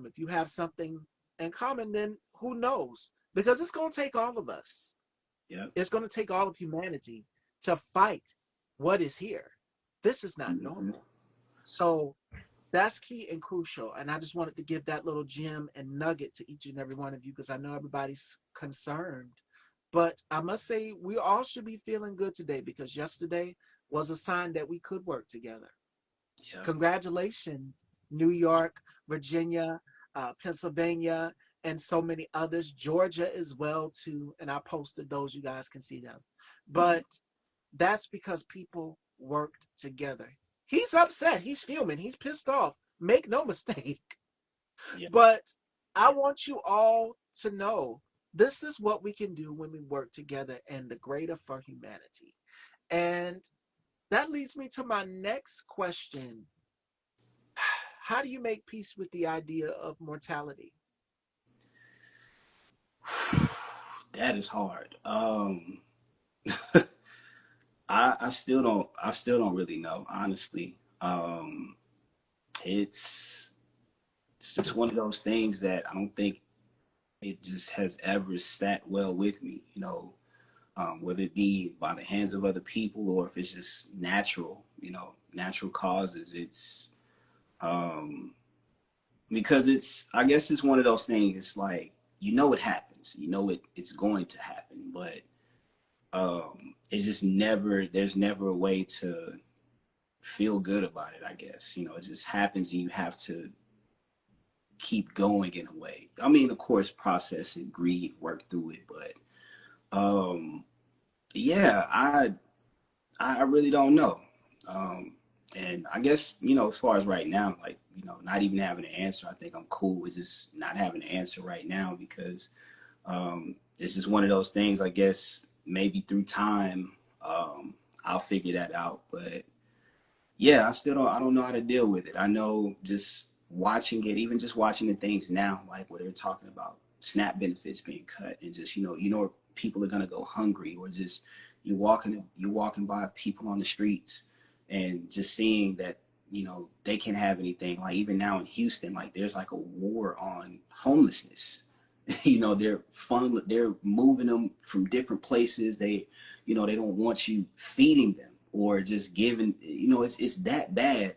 if you have something in common, then who knows? Because it's going to take all of us. Yeah. It's going to take all of humanity to fight what is here. This is not Mm-hmm. normal. So that's key and crucial. And I just wanted to give that little gem and nugget to each and every one of you because I know everybody's concerned. But I must say, we all should be feeling good today because yesterday was a sign that we could work together. Yeah. Congratulations, New York, Virginia, Pennsylvania, and so many others. Georgia as well too. And I posted those; you guys can see them. Mm-hmm. But that's because people worked together. He's upset. He's fuming. He's pissed off. Make no mistake. Yeah. But I want you all to know this is what we can do when we work together and the greater for humanity. And that leads me to my next question. How do you make peace with the idea of mortality? That is hard. I still don't really know, honestly. It's it's just one of those things that I don't think it just has ever sat well with me, whether it be by the hands of other people or if it's just natural, natural causes. It's um, because I guess it's one of those things. It's like it happens, it's going to happen, but it's just never, there's never a way to feel good about it, I guess. You know, it just happens and you have to keep going in a way. I mean, of course, process and grieve, work through it, but um yeah, I really don't know. Um and I guess, you know, as far as right now, like, you know, not even having an answer, I think I'm cool with just not having an answer right now because it's just one of those things, I guess maybe through time, I'll figure that out. But yeah, I don't know how to deal with it. I know just watching it, even just watching the things now, like where they're talking about SNAP benefits being cut and just, you know, people are gonna go hungry or just you're walking by people on the streets and just seeing that, you know, they can't have anything. Like even now in Houston, like there's like a war on homelessness. You know, they're moving them from different places. They, you know, they don't want you feeding them or just giving, you know, it's that bad.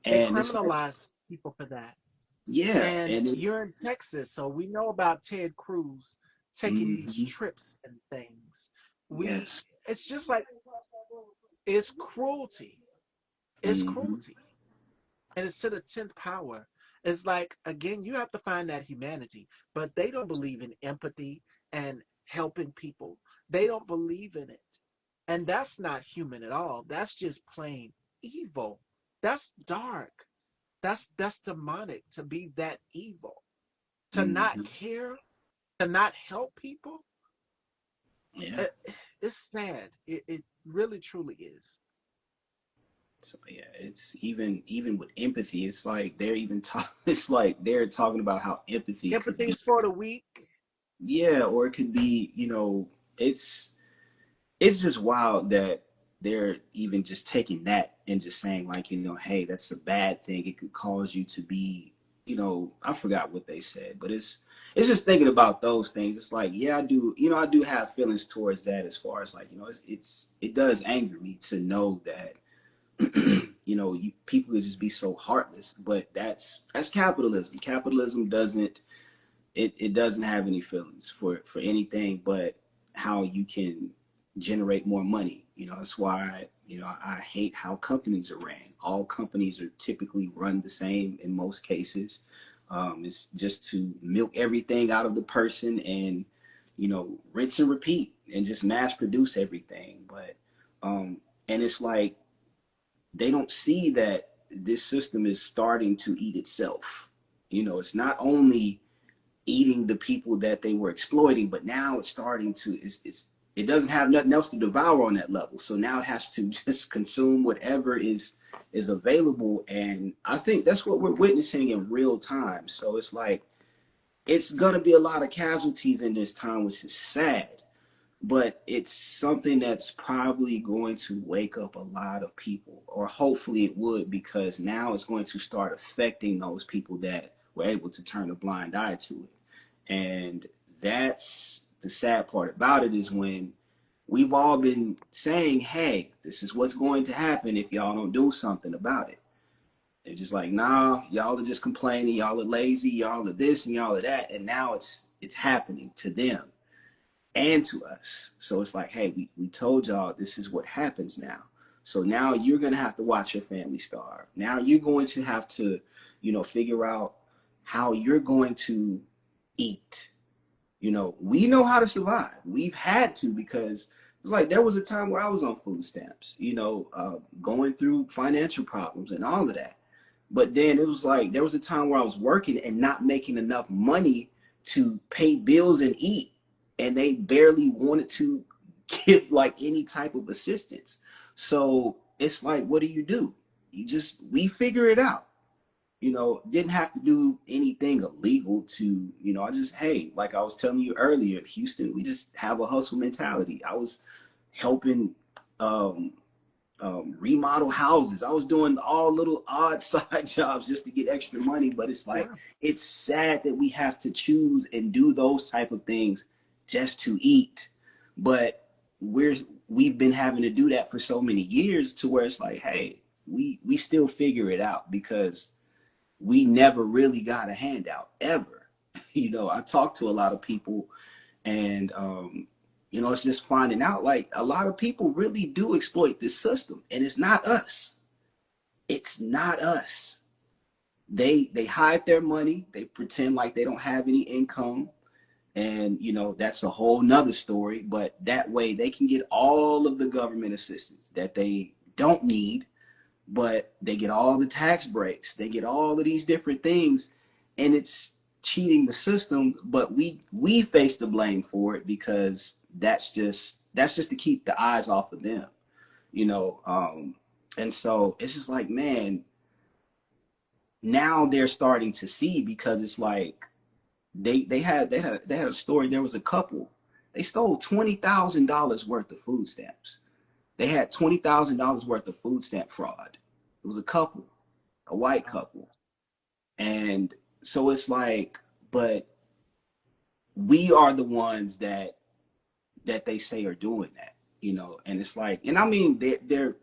They And it's like, criminalize people for that. yeah, And and you're in Texas, so we know about Ted Cruz taking these mm-hmm, trips and things. We, yes, it's just like, it's cruelty. It's mm-hmm, cruelty. And it's to the 10th power. It's like, again, you have to find that humanity, but they don't believe in empathy and helping people. They don't believe in it. And that's not human at all. That's just plain evil. That's dark. That's demonic to be that evil. To not mm-hmm, care, to not help people. yeah. It, it's sad. It really truly is. So yeah, it's even with empathy, it's like they're even talk. It's like they're talking about how empathy could be, Empathy's for the weak. yeah, or it could be, you know, it's just wild that they're even just taking that and just saying like, you know, hey, that's a bad thing. It could cause you to be, you know, I forgot what they said, but it's just thinking about those things. It's like, yeah, I do, you know, I do have feelings towards that as far as like, you know, it does anger me to know that you know, people could just be so heartless, but that's capitalism. Capitalism doesn't, it doesn't have any feelings for anything but how you can generate more money. You know, that's why, you know, I hate how companies are ran. All companies are typically run the same in most cases. It's just to milk everything out of the person and, you know, rinse and repeat and just mass produce everything. But and it's like they don't see that this system is starting to eat itself. You know, it's not only eating the people that they were exploiting, but now it's starting to it doesn't have nothing else to devour on that level. So now it has to just consume whatever is available. And I think that's what we're witnessing in real time. So it's like it's gonna be a lot of casualties in this time, which is sad. But it's something that's probably going to wake up a lot of people, or hopefully it would, because now it's going to start affecting those people that were able to turn a blind eye to it. And that's the sad part about it, is when we've all been saying, hey, this is what's going to happen if y'all don't do something about it. They're just like, nah, y'all are just complaining, y'all are lazy, y'all are this and y'all are that, and now it's happening to them and to us. So it's like, hey, we told y'all this is what happens now. So now you're gonna have to watch your family starve. Now you're going to have to, you know, figure out how you're going to eat. You know, we know how to survive. We've had to, because it's like there was a time where I was on food stamps, you know, going through financial problems and all of that. But then it was like there was a time where I was working and not making enough money to pay bills and eat, and they barely wanted to give like any type of assistance. So it's like, what do? You just, we figure it out. You know, didn't have to do anything illegal to, you know, I just, hey, like I was telling you earlier, Houston, we just have a hustle mentality. I was helping um, remodel houses. I was doing all little odd side jobs just to get extra money. But it's like, Yeah. it's sad that we have to choose and do those type of things just to eat. But we're we've been having to do that for so many years, to where it's like, hey, we still figure it out because we never really got a handout ever. You know, I talked to a lot of people, and It's just finding out like a lot of people really do exploit this system, and it's not us. It's not us. They hide their money. They pretend like they don't have any income, and that's a whole nother story. But that way they can get all of the government assistance that they don't need, but they get all the tax breaks. They get all of these different things, and it's cheating the system. But we face the blame for it because that's just to keep the eyes off of them, you know. And so it's just like, man, now they're starting to see, because it's like they had a story. There was a couple. They stole $20,000 worth of food stamps. They had $20,000 worth of food stamp fraud. It was a couple, a white Oh, couple. And so it's like, but we are the ones that they say are doing that. And it's like, and I mean, they're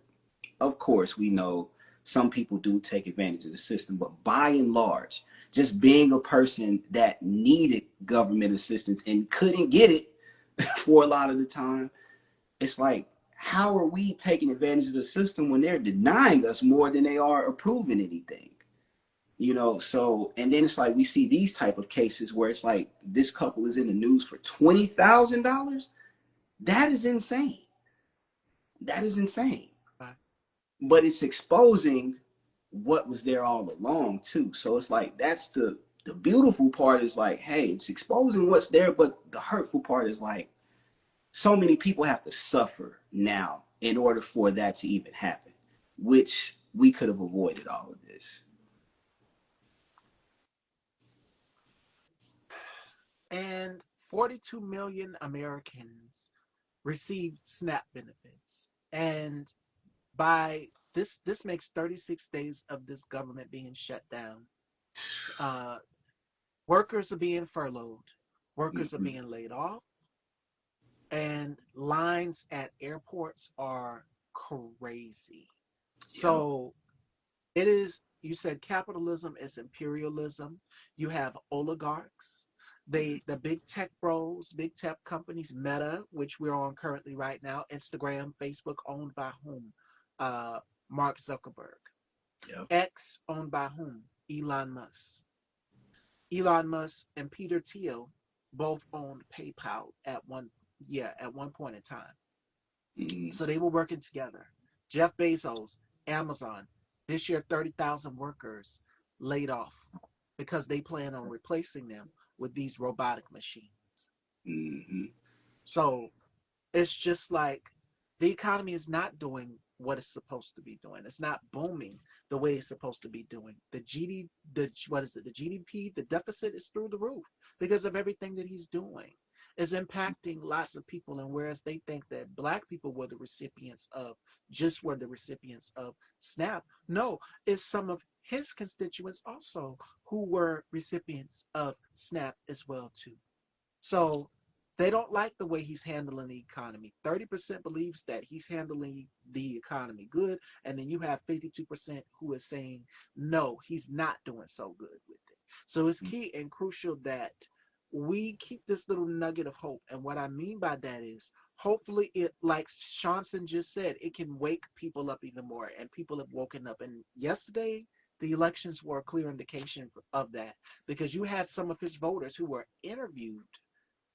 of course we know some people do take advantage of the system, but by and large, just being a person that needed government assistance and couldn't get it for a lot of the time, it's like, how are we taking advantage of the system when they're denying us more than they are approving anything? So, and then it's like we see these type of cases where it's like this couple is in the news for $20,000. That is insane. That is insane. right. But it's exposing what was there all along too. So it's like that's the beautiful part, is like, hey, it's exposing what's there, but the hurtful part is like so many people have to suffer now in order for that to even happen, which we could have avoided all of this. And 42 million Americans received SNAP benefits. And by this makes 36 days of this government being shut down. Uh, Workers are being furloughed, workers are Mm-hmm. being laid off, and lines at airports are crazy. Yep. So it is, you said capitalism is imperialism. You have oligarchs. Mm-hmm. The big tech bros, big tech companies, Meta, which we're on currently right now, Instagram, Facebook, owned by whom? Uh, Mark Zuckerberg. Yep. X, owned by whom? Elon Musk. Elon Musk and Peter Thiel both owned PayPal at one point in time. Mm-hmm. So they were working together. Jeff Bezos, Amazon, this year 30,000 workers laid off because they plan on replacing them with these robotic machines. Mm-hmm. So it's just like the economy is not doing what it's supposed to be doing. It's not booming the way it's supposed to be doing. What is it? The GDP, the deficit is through the roof because of everything that he's doing. Is impacting lots of people, and whereas they think that black people were the recipients of SNAP, no, it's some of his constituents also who were recipients of SNAP as well too. So they don't like the way he's handling the economy. 30% believes that he's handling the economy good, and then you have 52% who is saying no, he's not doing so good with it. So it's key and crucial that we keep this little nugget of hope. And what I mean by that is hopefully it, like Shanson just said, it can wake people up even more, and people have woken up. And yesterday the elections were a clear indication of that, because you had some of his voters who were interviewed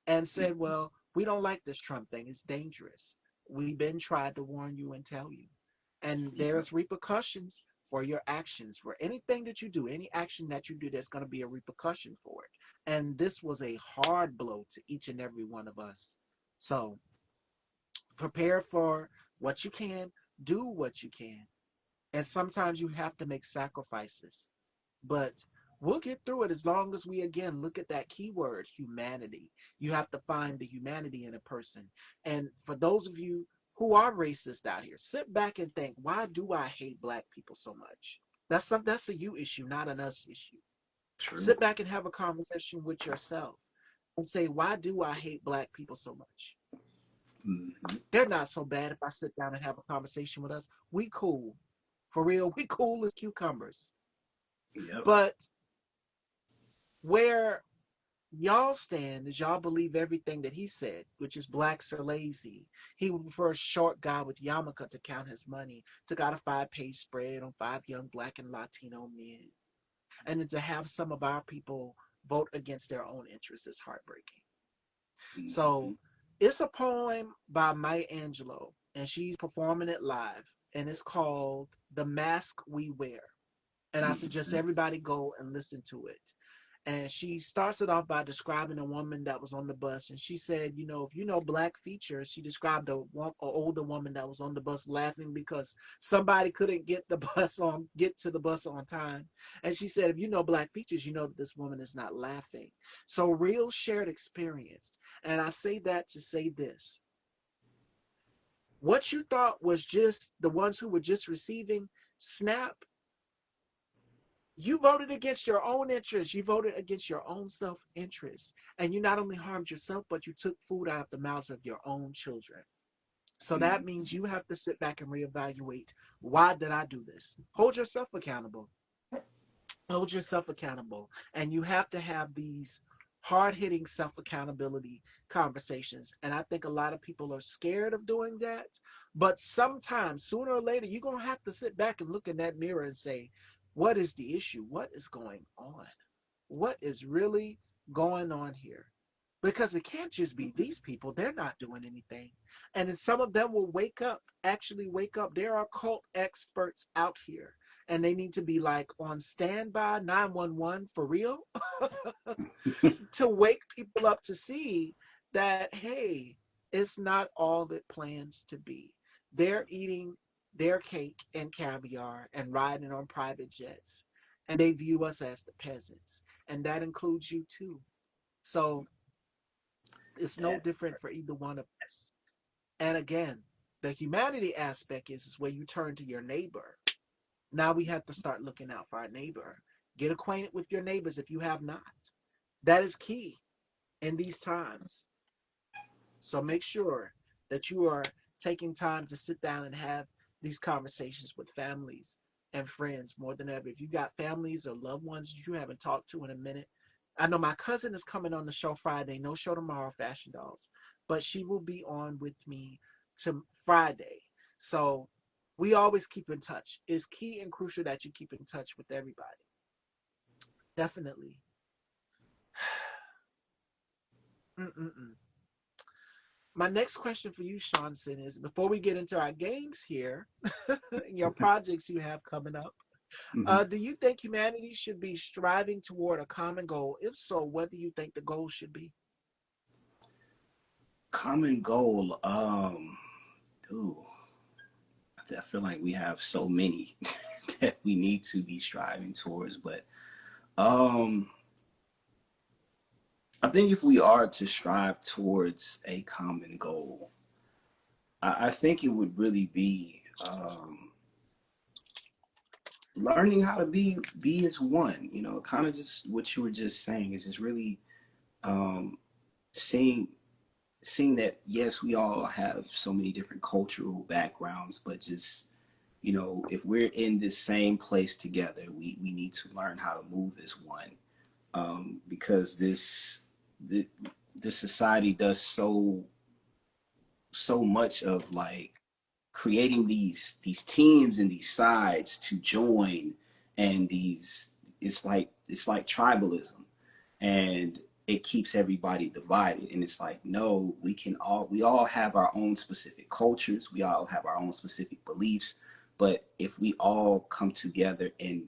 and said, well, we don't like this Trump thing. It's dangerous. We've been tried to warn you and tell you. And Yep. there's repercussions for your actions. For anything that you do, any action that you do, there's going to be a repercussion for it. And this was a hard blow to each and every one of us. So prepare for what you can, do what you can. And sometimes you have to make sacrifices. But we'll get through it as long as we, again, look at that keyword, humanity. You have to find the humanity in a person. And for those of you who are racist out here, sit back and think, why do I hate black people so much? That's a you issue, not an us issue. True. Sit back and have a conversation with yourself and say, why do I hate black people so much? Mm-hmm. They're not so bad. If I sit down and have a conversation with us, we cool. For real, we cool as cucumbers. Yep. But where Y'all stand is y'all believe everything that he said, which is blacks are lazy. He would prefer a short guy with yarmulke to count his money, took out a 5-page spread on 5 young black and Latino men. And then to have some of our people vote against their own interests is heartbreaking. Mm-hmm. So it's a poem by Maya Angelou, and she's performing it live, and it's called The Mask We Wear. And I suggest Mm-hmm. everybody go and listen to it. And she starts it off by describing a woman that was on the bus, and she said, if you know black features, she described a older woman that was on the bus laughing because somebody couldn't get to the bus on time. And she said, if you know black features, you know that this woman is not laughing. So real shared experience. And I say that to say this: what you thought was just the ones who were just receiving SNAP, you voted against your own interests. You voted against your own self-interest. And you not only harmed yourself, but you took food out of the mouths of your own children. So that means you have to sit back and reevaluate, why did I do this? Hold yourself accountable. Hold yourself accountable. And you have to have these hard hitting self accountability conversations. And I think a lot of people are scared of doing that. But sometimes, sooner or later, you're going to have to sit back and look in that mirror and say, what is the issue? What is going on? What is really going on here? Because it can't just be these people. They're not doing anything. And then some of them will actually wake up. There are cult experts out here, and they need to be like on standby 911 for real to wake people up to see that, hey, it's not all it plans to be. They're eating their cake and caviar and riding on private jets, and they view us as the peasants. And that includes you too. So it's no That different for either one of us. And again, the humanity aspect is where you turn to your neighbor. Now we have to start looking out for our neighbor. Get acquainted with your neighbors if you have not. That is key in these times. So make sure that you are taking time to sit down and have these conversations with families and friends more than ever. If you got families or loved ones that you haven't talked to in a minute, I know my cousin is coming on the show Friday. No show tomorrow, Fashion Dolls, but she will be on with me to Friday. So we always keep in touch. It's key and crucial that you keep in touch with everybody. Definitely. Mm-mm-mm. My next question for you, Shanson, is before we get into our games here, your projects you have coming up, mm-hmm. do you think humanity should be striving toward a common goal? If so, what do you think the goal should be? Common goal. Ooh, I feel like we have so many that we need to be striving towards, but um, I think if we are to strive towards a common goal, I think it would really be learning how to be as one. You know, kind of just what you were just saying is just really um, seeing seeing that yes, we all have so many different cultural backgrounds, but just if we're in this same place together, we need to learn how to move as one because the, this society does so much of like creating these teams and these sides to join and these it's like tribalism and it keeps everybody divided and it's like no we all have our own specific cultures, we all have our own specific beliefs, but if we all come together and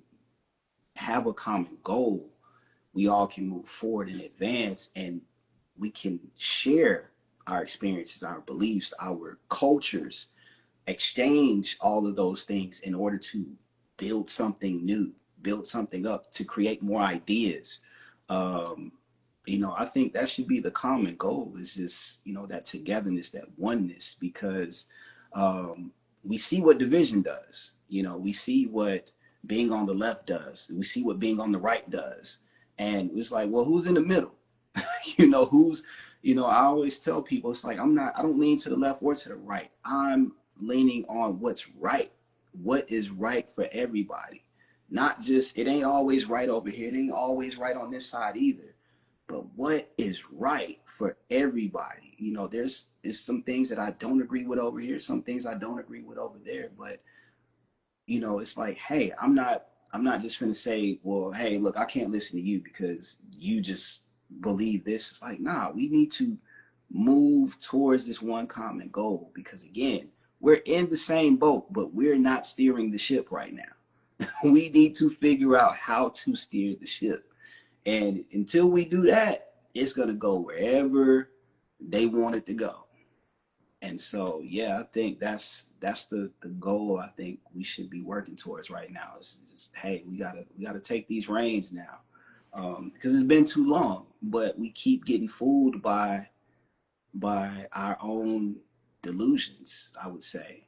have a common goal, we all can move forward and advance and we can share our experiences, our beliefs, our cultures, exchange all of those things in order to build something new, build something up, to create more ideas. Um, I think that should be the common goal is just, that togetherness, that oneness, because we see what division does. We see what being on the left does. We see what being on the right does. And it's like, well, who's in the middle? Who's, I always tell people, it's like, I don't lean to the left or to the right. I'm leaning on what's right, what is right for everybody. Not just, it ain't always right over here. It ain't always right on this side either. but what is right for everybody? You know, there's some things that I don't agree with over here, some things I don't agree with over there, but you know, it's like, hey, I'm not just gonna say, well, hey, look, I can't listen to you because you just believe this. It's like, nah, we need to move towards this one common goal because again, we're in the same boat, but we're not steering the ship right now. We need to figure out how to steer the ship. And until we do that, it's gonna go wherever they want it to go. And so, yeah, I think that's the goal I think we should be working towards right now. Is just, hey, we gotta take these reins now, because it's been too long. But we keep getting fooled by our own delusions. I would say,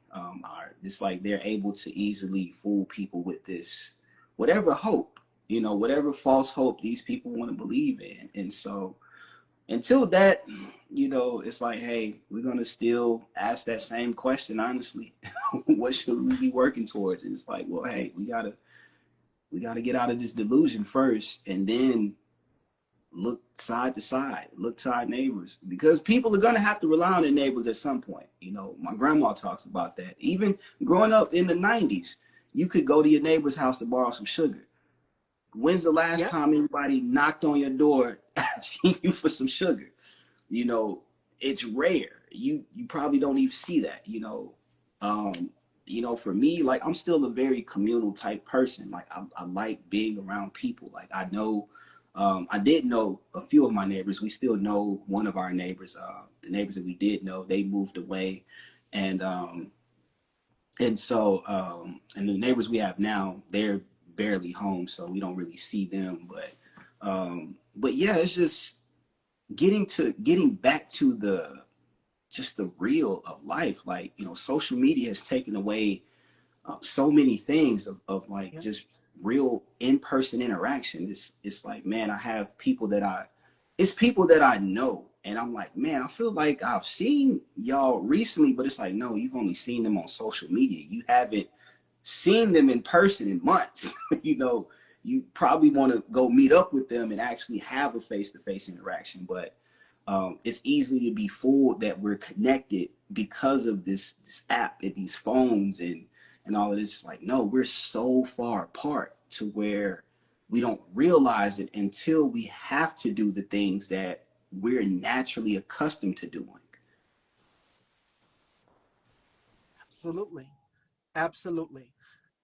it's like they're able to easily fool people with this whatever hope, whatever false hope these people want to believe in. And so until that, it's like, hey, we're gonna still ask that same question honestly. What should we be working towards? And it's like, well, hey, we gotta get out of this delusion first, and then look side to side, look to our neighbors, because people are gonna have to rely on their neighbors at some point. My grandma talks about that. Even growing up in the '90s, you could go to your neighbor's house to borrow some sugar. When's the last Yep. time anybody knocked on your door asking you for some sugar? you know, it's rare. You probably don't even see that. Um, for me, like I'm still a very communal type person. Like I like being around people. Like I know, I did know a few of my neighbors. We still know one of our neighbors. The neighbors that we did know, they moved away, and and the neighbors we have now, they're barely home, so we don't really see them. But yeah, it's just getting back to the just the real of life. Like, social media has taken away so many things of like Yep. just real in-person interaction. It's like, man, it's people that I know, and I'm like, man, I feel like I've seen y'all recently, but it's like, no, you've only seen them on social media. You haven't seen them in person in months. You probably want to go meet up with them and actually have a face-to-face interaction, but it's easy to be fooled that we're connected because of this app and these phones and all of this. It's like, no, we're so far apart to where we don't realize it until we have to do the things that we're naturally accustomed to doing. Absolutely. Absolutely.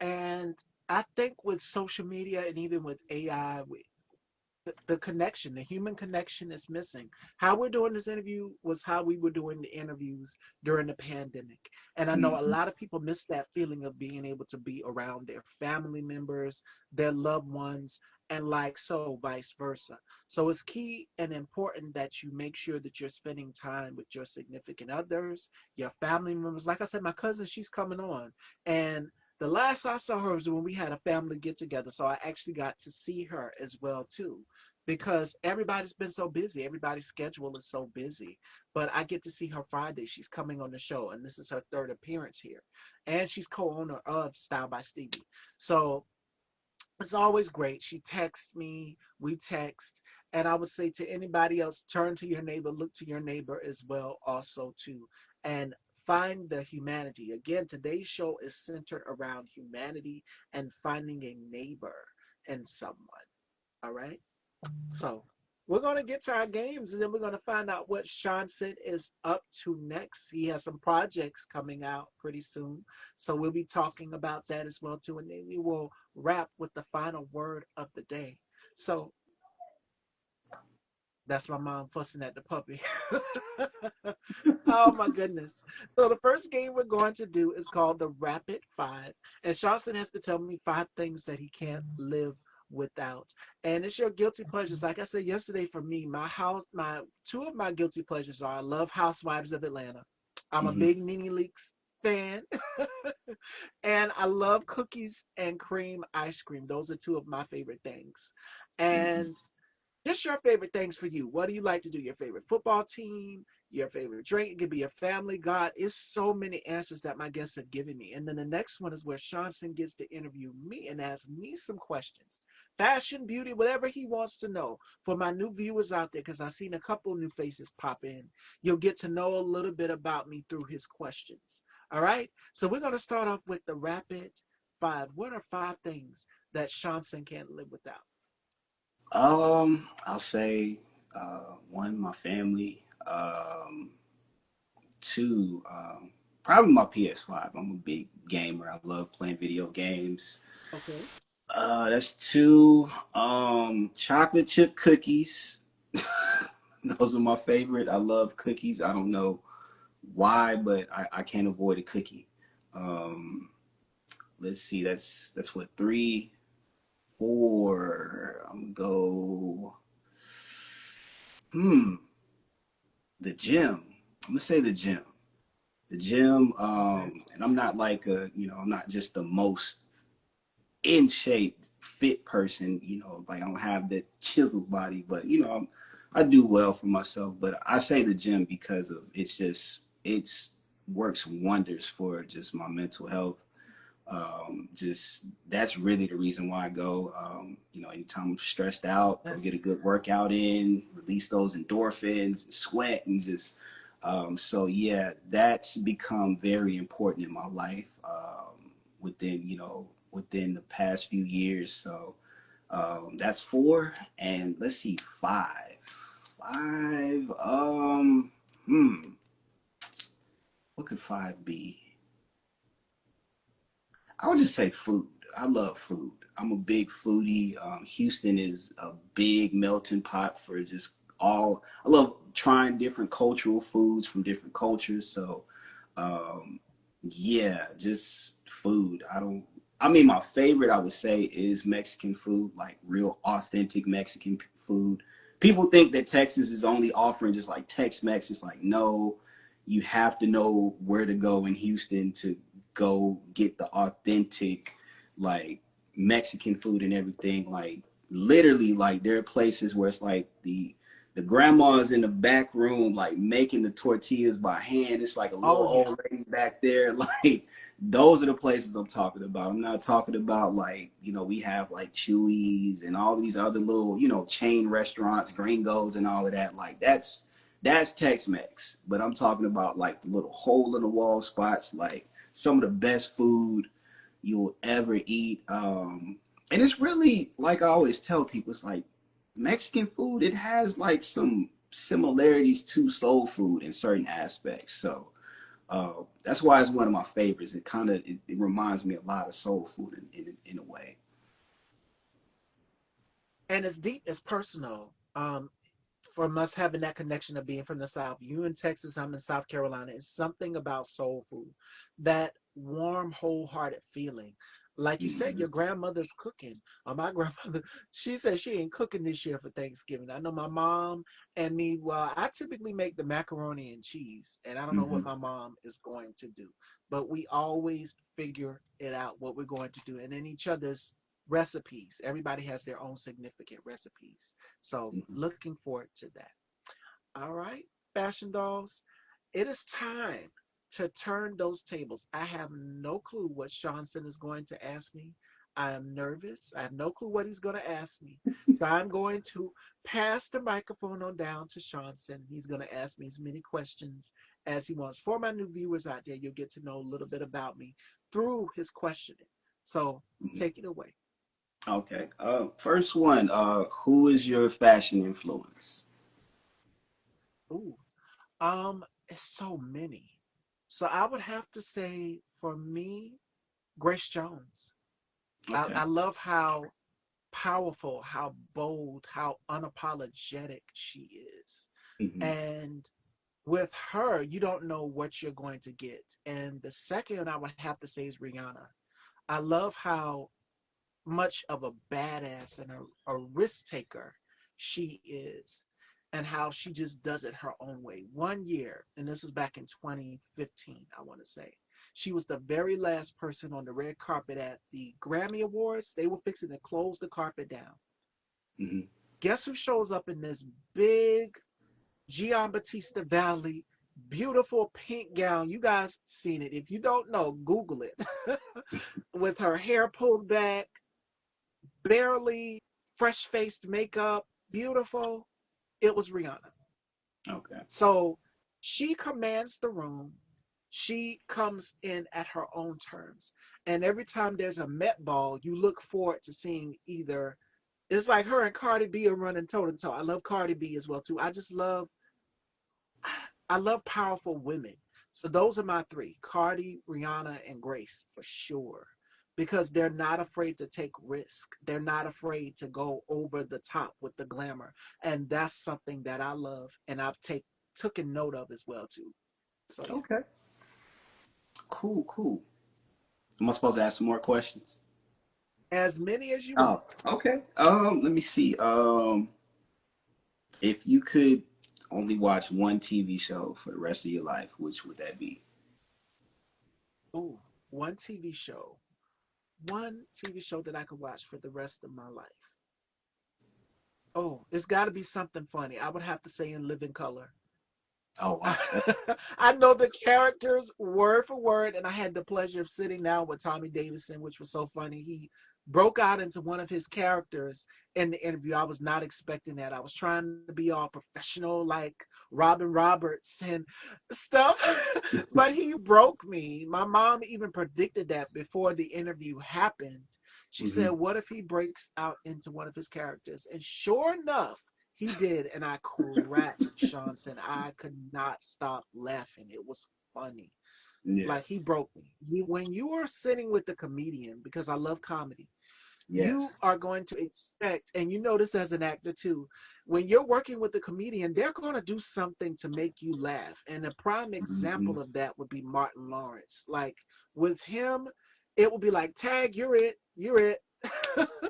And I think with social media and even with AI, the connection, the human connection is missing. How we're doing this interview was how we were doing the interviews during the pandemic. And I know a Mm-hmm. lot of people miss that feeling of being able to be around their family members, their loved ones, and like so, vice versa. So it's key and important that you make sure that you're spending time with your significant others, your family members. Like I said, my cousin, she's coming on. And the last I saw her was when we had a family get together. So I actually got to see her as well too, because everybody's been so busy. Everybody's schedule is so busy. But I get to see her Friday. She's coming on the show, and this is her third appearance here. And she's co-owner of Style by Stevie. So it's always great. She texts me, we text, and I would say to anybody else, turn to your neighbor, look to your neighbor as well, also too, and find the humanity. Again, today's show is centered around humanity and finding a neighbor in someone. All right. So we're going to get to our games, and then we're going to find out what Shanson is up to next. He has some projects coming out pretty soon. So we'll be talking about that as well too. And then we will wrap with the final word of the day. So that's my mom fussing at the puppy. Oh my goodness. So the first game we're going to do is called the Rapid Five. And Shanson has to tell me five things that he can't live without. And it's your guilty pleasures. Like I said yesterday, for me, my two of my guilty pleasures are I love Housewives of Atlanta. I'm a Mm-hmm. big Nene Leaks fan. And I love cookies and cream ice cream. Those are two of my favorite things. Mm-hmm. And just your favorite things for you. What do you like to do? Your favorite football team, your favorite drink. It could be a family. God, it's so many answers that my guests have given me. And then the next one is where Shanson gets to interview me and ask me some questions fashion, beauty, whatever he wants to know. For my new viewers out there, because I've seen a couple new faces pop in, you'll get to know a little bit about me through his questions. All right? So we're going to start off with the rapid five. What are five things that Shanson can't live without? I'll say one, my family. Two, probably my PS5. I'm a big gamer. I love playing video games. Okay. That's two. Chocolate chip cookies. Those are my favorite. I love cookies. I don't know why, but I can't avoid a cookie. Um, let's see. That's what three, four. I'm gonna go. Hmm. The gym. I'm gonna say the gym. The gym. Okay. And I'm not like I'm not just the most in shape, fit person. Like I don't have that chiseled body, but I do well for myself. But I say the gym because of it's works wonders for just my mental health. Just that's really the reason why I go. Anytime I'm stressed out, go get a That's good workout in, release those endorphins, and sweat, and just. So yeah, that's become very important in my life. Within the past few years. So that's four, and let's see, five. Five. What could five be? I would just say food. I love food. I'm a big foodie. Houston is a big melting pot for just all. I love trying different cultural foods from different cultures. So, um, yeah, just food. I don't. I mean, my favorite I would say is Mexican food, like real authentic Mexican food. People think that Texas is only offering just like Tex-Mex. It's like no, you have to know where to go in Houston to go get the authentic like Mexican food and everything. Like literally, like there are places where it's like the grandma's in the back room like making the tortillas by hand. It's like a little oh yeah. old lady back there. Like those are the places I'm talking about. I'm not talking about like, we have like Chewy's and all these other little, chain restaurants, gringos and all of that. Like that's Tex-Mex. But I'm talking about like the little hole in the wall spots, like some of the best food you'll ever eat. And it's really like I always tell people, it's like Mexican food, it has like some similarities to soul food in certain aspects. So that's why it's one of my favorites. It reminds me a lot of soul food in a way. And it's deep, it's personal. From us having that connection of being from the South. You in Texas, I'm in South Carolina. It's something about soul food, that warm, wholehearted feeling. Like you said, Mm-hmm. your grandmother's cooking. Or my grandmother, she said she ain't cooking this year for Thanksgiving. I know my mom and me, well, I typically make the macaroni and cheese, and I don't know what Mm-hmm. my mom is going to do. But we always figure it out what we're going to do. And in each other's recipes, everybody has their own significant recipes. So Mm-hmm. looking forward to that. All right, fashion dolls, it is time to turn those tables. I have no clue what Shanson is going to ask me. I am nervous. I have no clue what he's going to ask me. So I'm going to pass the microphone on down to Shanson. He's going to ask me as many questions as he wants. For my new viewers out there, you'll get to know a little bit about me through his questioning. So Mm-hmm. take it away. Okay. First one. Who is your fashion influence? Ooh, it's so many. So I would have to say for me, Grace Jones. I Okay. love how powerful, how bold, how unapologetic she is. Mm-hmm. And with her, you don't know what you're going to get. And the second I would have to say is Rihanna. I love how much of a badass and a risk taker she is, and how she just does it her own way. 1 year, and this was back in 2015, I want to say, she was the very last person on the red carpet at the Grammy Awards. They were fixing to close the carpet down. Mm-hmm. Guess who shows up in this big Gian Batista Valley, beautiful pink gown? You guys seen it. If you don't know, Google it. With her hair pulled back, barely fresh faced makeup, beautiful. It was Rihanna. Okay. So she commands the room. She comes in at her own terms. And every time there's a Met Ball, you look forward to seeing either. It's like her and Cardi B are running toe to toe. I love Cardi B as well too. I love powerful women. So those are my three: Cardi, Rihanna, and Grace for sure. Because they're not afraid to take risk. They're not afraid to go over the top with the glamour. And that's something that I love and I've taken note of as well too. So yeah. Okay. Cool. Cool. Am I supposed to ask some more questions? As many as you Oh, want. okay. Let me see. If you could only watch one TV show for the rest of your life, which would that be? Ooh, one TV show. One TV show that I could watch for the rest of my life. Oh, it's got to be something funny. I would have to say In Living Color. Oh wow. I know the characters word for word, and I had the pleasure of sitting down with Tommy Davidson, which was so funny. He broke out into one of his characters in the interview. I was not expecting that. I was trying to be all professional, like Robin Roberts and stuff, but he broke me. My mom even predicted that before the interview happened. She Hmm. said, "What if he breaks out into one of his characters?" And sure enough, he did, and I cracked, Seanson. I could not stop laughing. It was funny. Yeah. Like he broke me. When you are sitting with the comedian, because I love comedy, you Yes. are going to expect, and you know this as an actor too, when you're working with a comedian, they're going to do something to make you laugh. And a prime Hmm. example of that would be Martin Lawrence. Like with him, it would be like, Tag, you're it, you're it.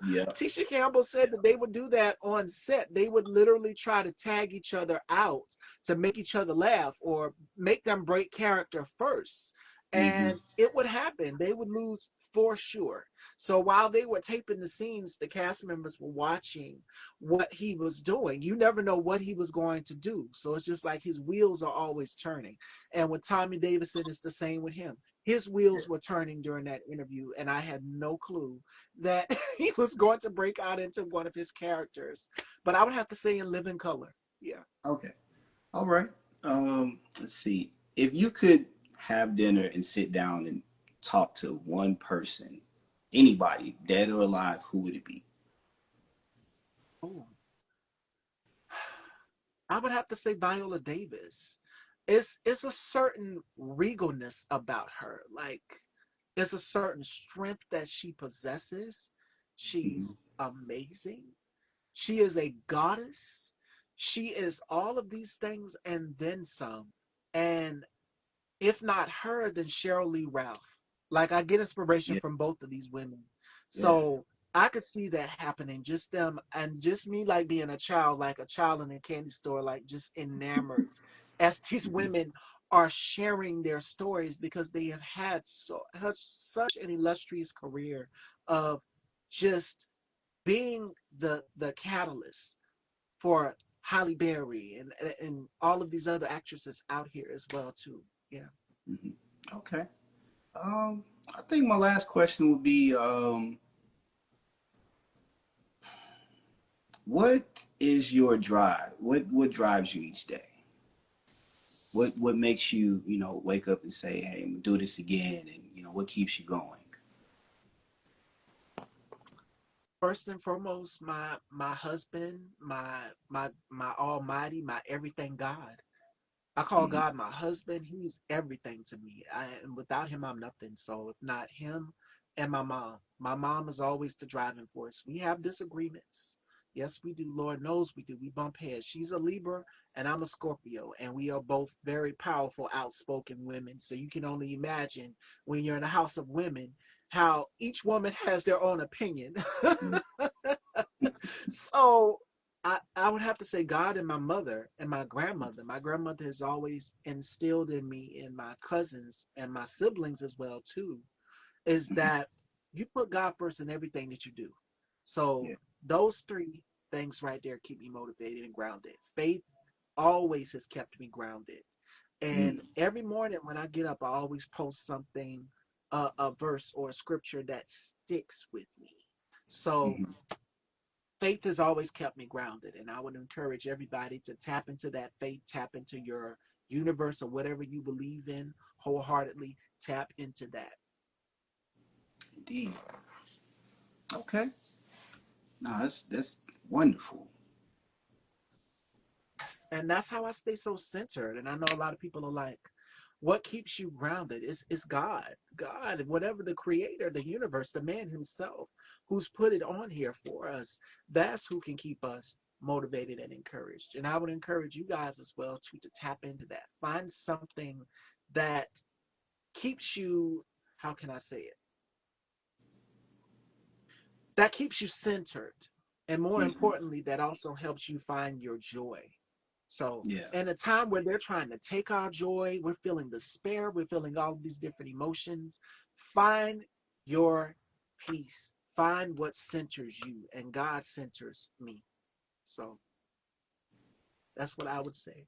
Yeah. Tisha Campbell said that they would do that on set. They would literally try to tag each other out to make each other laugh or make them break character first. Hmm. And it would happen. They would lose for sure. So while they were taping the scenes, the cast members were watching what he was doing. You never know what he was going to do. So it's just like his wheels are always turning. And with Tommy Davidson, it's the same with him. His Yeah. wheels were turning during that interview, and I had no clue that he was going to break out into one of his characters. But I would have to say In Living Color. Yeah. Okay. All right. Let's see. If you could have dinner and sit down and talk to one person, anybody, dead or alive, who would it be? Oh, I would have to say Viola Davis. It's a certain regalness about her. Like there's a certain strength that she possesses. Hmm. She's amazing. She is a goddess. She is all of these things and then some. And if not her, then Cheryl Lee Ralph. Like I get inspiration Yeah. from both of these women. Yeah. So I could see that happening. Just them and just me like being a child in a candy store, like just enamored as these Hmm. women are sharing their stories because they have had such an illustrious career of just being the catalyst for Halle Berry and all of these other actresses out here as well too. Yeah. Hmm. Okay. I think my last question would be, what is your drive? What drives you each day? What makes you, wake up and say, "Hey, I'm gonna do this again," and what keeps you going? First and foremost, my husband, my Almighty, my everything God. I call Hmm. God my husband. He's everything to me. And without him, I'm nothing. So if not him and my mom is always the driving force. We have disagreements. Yes, we do. Lord knows we do. We bump heads. She's a Libra and I'm a Scorpio. And we are both very powerful, outspoken women. So you can only imagine when you're in a house of women how each woman has their own opinion. Yeah. So I would have to say God and my mother and my grandmother. My grandmother has always instilled in me and my cousins and my siblings as well too, is Hmm. that you put God first in everything that you do. So Yeah. those three things right there keep me motivated and grounded. Faith always has kept me grounded. And Mm. every morning when I get up, I always post something, a verse or a scripture that sticks with me. So Hmm. faith has always kept me grounded, and I would encourage everybody to tap into that faith, tap into your universe or whatever you believe in wholeheartedly. Tap into that. Indeed. Okay. No, that's wonderful. And that's how I stay so centered. And I know a lot of people are like, what keeps you grounded? It's God. God, whatever, the creator, the universe, the man himself who's put it on here for us. That's who can keep us motivated and encouraged. And I would encourage you guys as well to tap into that. Find something that keeps you, how can I say it? That keeps you centered. And more Hmm. importantly, that also helps you find your joy. So, Yeah. in a time where they're trying to take our joy, we're feeling despair, we're feeling all of these different emotions, find your peace. Find what centers you, and God centers me. So, that's what I would say.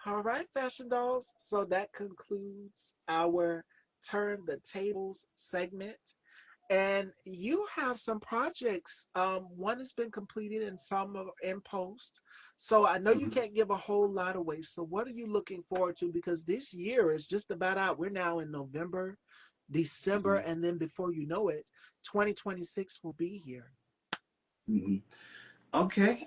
All right, fashion dolls. So, that concludes our Turn the Tables segment. And you have some projects. One has been completed and some are in post. So I know you Hmm. can't give a whole lot away. So what are you looking forward to? Because this year is just about out. We're now in November, December, Hmm. and then before you know it, 2026 will be here. Hmm. Okay.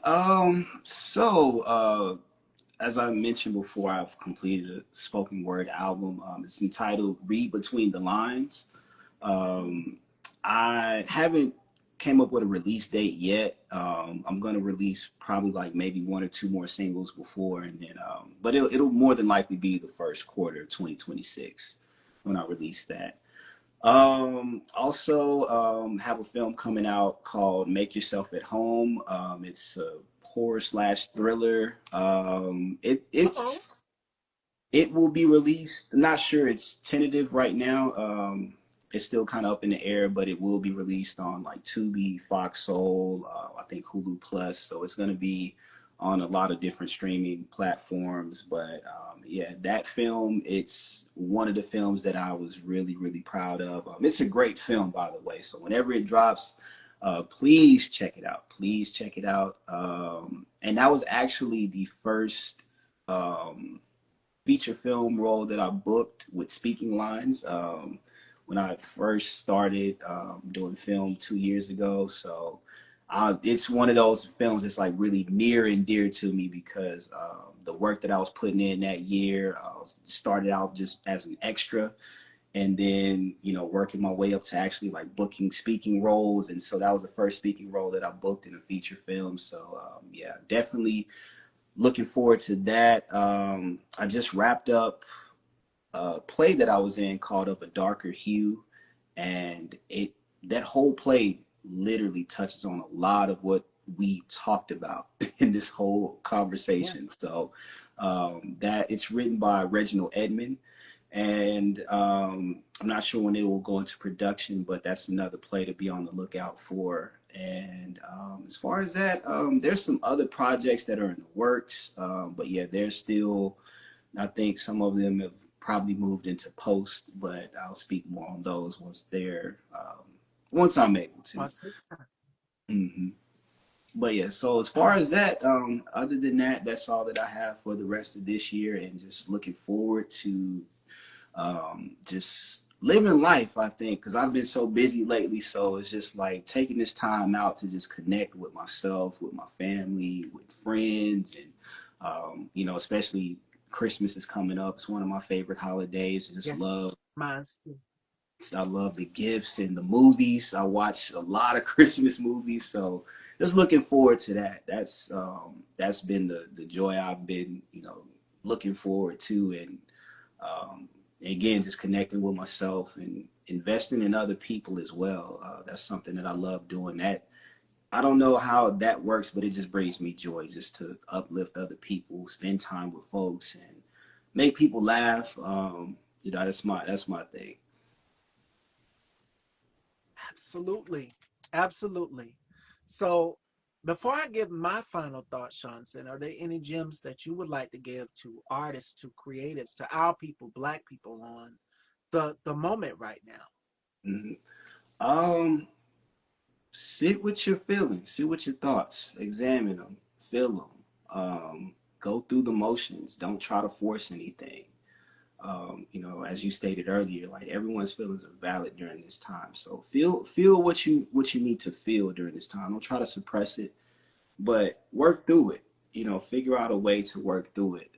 As I mentioned before, I've completed a spoken word album. It's entitled "Read Between the Lines." Mm, Um, I haven't came up with a release date yet. I'm gonna release probably like maybe one or two more singles before, and then but it'll more than likely be the first quarter of 2026 when I release that. Also, have a film coming out called "Make Yourself at Home." It's a horror slash thriller. uh-oh. It will be released. I'm not sure. It's tentative right now. It's still kind of up in the air, but it will be released on like Tubi, Fox Soul, I think Hulu Plus. So it's going to be on a lot of different streaming platforms. But yeah, that film, it's one of the films that I was really, really proud of. It's a great film, by the way. So whenever it drops, please check it out. Please check it out. And that was actually the first. Feature film role that I booked with speaking lines when I first started doing film 2 years ago. So it's one of those films that's like really near and dear to me because the work that I was putting in that year started out just as an extra and then working my way up to actually like booking speaking roles, and so that was the first speaking role that I booked in a feature film. So yeah, definitely looking forward to that. I just wrapped up a play that I was in called Of a Darker Hue, and it that whole play literally touches on a lot of what we talked about in this whole Yeah. conversation. So that it's written by Reginald Edmond, and I'm not sure when it will go into production, but that's another play to be on the lookout for. And as far as that, there's some other projects that are in the works, but yeah, there's still. I think some of them have probably moved into post, but I'll speak more on those once I'm able to. Once it's time. Hmm. But yeah, so as far Oh, as that, other than that, that's all that I have for the rest of this year, and just looking forward to just living life. I think because I've been so busy lately, so it's just like taking this time out to just connect with myself, with my family, with friends, and especially Christmas is coming up. It's one of my favorite holidays. I just yes. love Mine's too. I love the gifts and the movies. I watch a lot of Christmas movies, so just looking forward to that. That's been the joy I've been looking forward to, and again just connecting with myself and investing in other people as well. That's something that I love doing. That I don't know how that works, but it just brings me joy just to uplift other people, spend time with folks, and make people laugh. That's my thing. Absolutely. Absolutely. So before I give my final thoughts, Shanson, are there any gems that you would like to give to artists, to creatives, to our people, black people on the moment right now? Mhm. sit with your feelings, sit with your thoughts, examine them, feel them, go through the motions. Don't try to force anything. As you stated earlier, like everyone's feelings are valid during this time. So feel what you need to feel during this time. Don't try to suppress it, but work through it. Figure out a way to work through it.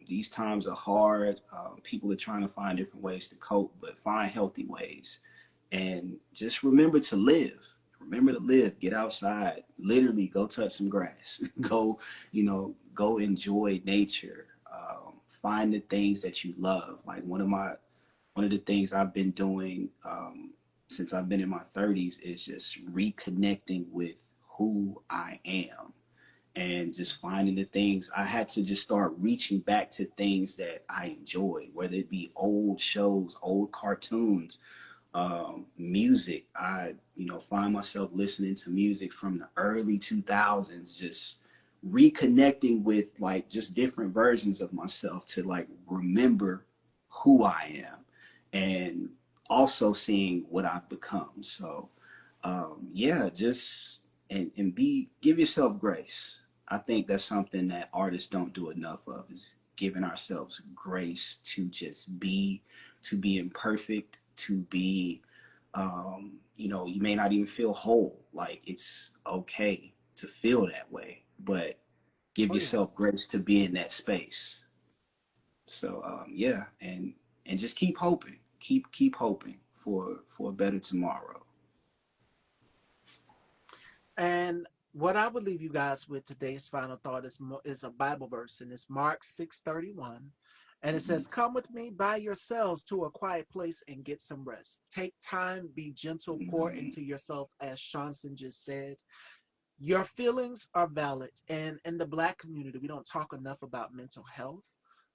These times are hard. People are trying to find different ways to cope, but find healthy ways. And just remember to live. Remember to live. Get outside. Literally, go touch some grass. Go enjoy nature. Find the things that you love. Like one of the things I've been doing since I've been in my 30s is just reconnecting with who I am and just finding the things. I had to just start reaching back to things that I enjoyed, whether it be old shows, old cartoons, music. I find myself listening to music from the early 2000s, just reconnecting with like just different versions of myself to like remember who I am and also seeing what I've become. So yeah, just and be give yourself grace. I think that's something that artists don't do enough of is giving ourselves grace to be imperfect, to be you may not even feel whole. Like it's okay to feel that way, but give Oh yeah. yourself grace to be in that space. So yeah, and just keep hoping, keep hoping for a better tomorrow. And what I would leave you guys with today's final thought is a Bible verse, and it's Mark 6:31, and it Mhm. says, "Come with me by yourselves to a quiet place and get some rest. Take time, be gentle, pour Mhm. into yourself," as Shanson just said. Your feelings are valid. And in the Black community, we don't talk enough about mental health,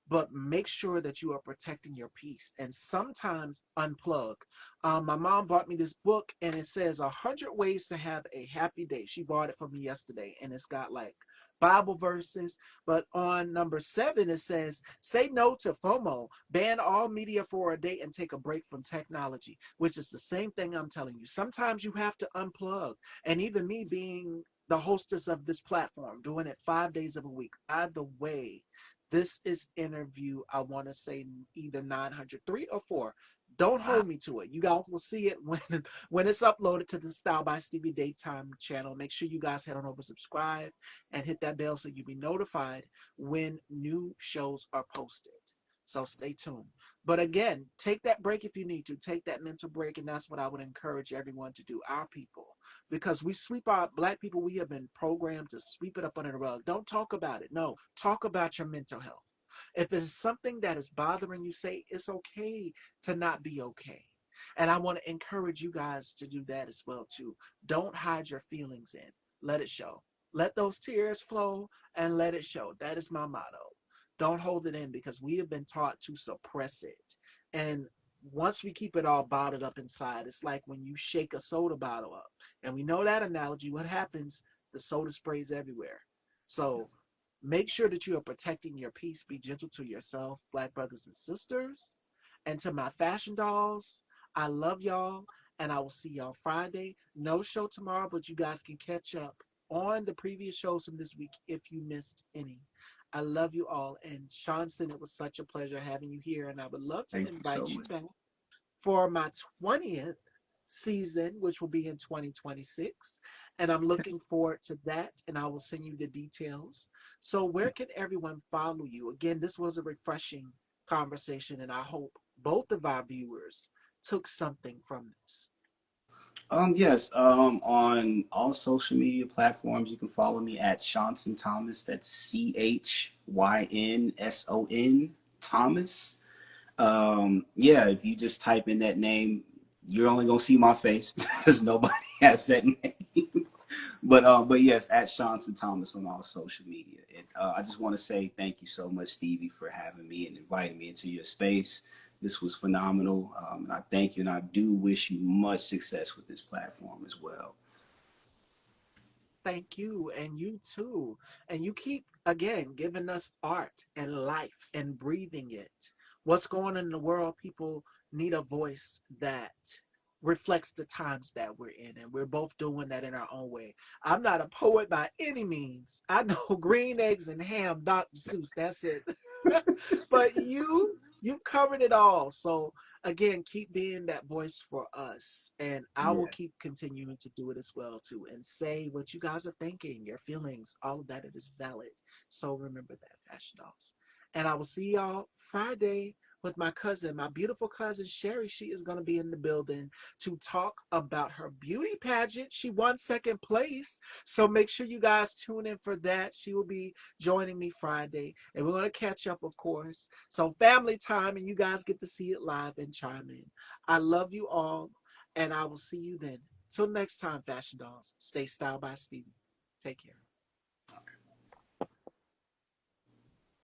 but make sure that you are protecting your peace and sometimes unplug. My mom bought me this book and it says 100 ways to have a happy day. She bought it for me yesterday and it's got like Bible verses. But on number 7, it says, say no to FOMO, ban all media for a day and take a break from technology, which is the same thing I'm telling you. Sometimes you have to unplug. And even me being the hostess of this platform, doing it 5 days of a week. By the way, this is interview, I want to say either 903 or 4. Don't Wow. hold me to it. You guys will see it when it's uploaded to the Style by Stevie Daytime channel. Make sure you guys head on over, subscribe, and hit that bell so you'll be notified when new shows are posted. So stay tuned. But again, take that break if you need to. Take that mental break, and that's what I would encourage everyone to do. Our people, because we sweep our Black people, we have been programmed to sweep it up under the rug. Don't talk about it. No, talk about your mental health. If it's something that is bothering you, say it's okay to not be okay. And I want to encourage you guys to do that as well too. Don't hide your feelings in. Let it show. Let those tears flow and let it show. That is my motto. Don't hold it in because we have been taught to suppress it. And once we keep it all bottled up inside, it's like when you shake a soda bottle up. And we know that analogy. What happens? The soda sprays everywhere. So make sure that you are protecting your peace. Be gentle to yourself, Black brothers and sisters. And to my fashion dolls, I love y'all. And I will see y'all Friday. No show tomorrow, but you guys can catch up on the previous shows from this week if you missed any. I love you all. And Shanson, it was such a pleasure having you here. And I would love to Thank you so invite you much. back for my 20th season, which will be in 2026. And I'm looking forward to that. And I will send you the details. So, where can everyone follow you? Again, this was a refreshing conversation, and I hope both of our viewers took something from this. Yes, on all social media platforms, you can follow me at Shonson Thomas. That's Chynson Thomas. Yeah, if you just type in that name, you're only gonna see my face because nobody has that name. But yes, at Shonson Thomas on all social media. And I just want to say thank you so much, Stevie, for having me and inviting me into your space. This was phenomenal, and I thank you, and I do wish you much success with this platform as well. Thank you, and you too. And you keep, again, giving us art and life and breathing it. What's going on in the world? People need a voice that reflects the times that we're in, and we're both doing that in our own way. I'm not a poet by any means. I know green eggs and ham, Dr. Seuss. That's it. But you've covered it all. So again, keep being that voice for us, and I will Yeah. keep continuing to do it as well too, and say what you guys are thinking, your feelings, all of that. It is valid. So remember that, fashion dolls. And I will see y'all Friday with my cousin, my beautiful cousin Sherry. She is going to be in the building to talk about her beauty pageant. She won second place. So make sure you guys tune in for that. She will be joining me Friday. And we're going to catch up, of course. So family time, and you guys get to see it live and chime in. I love you all, and I will see you then. Till next time, Fashion Dolls, stay styled by Stevie. Take care.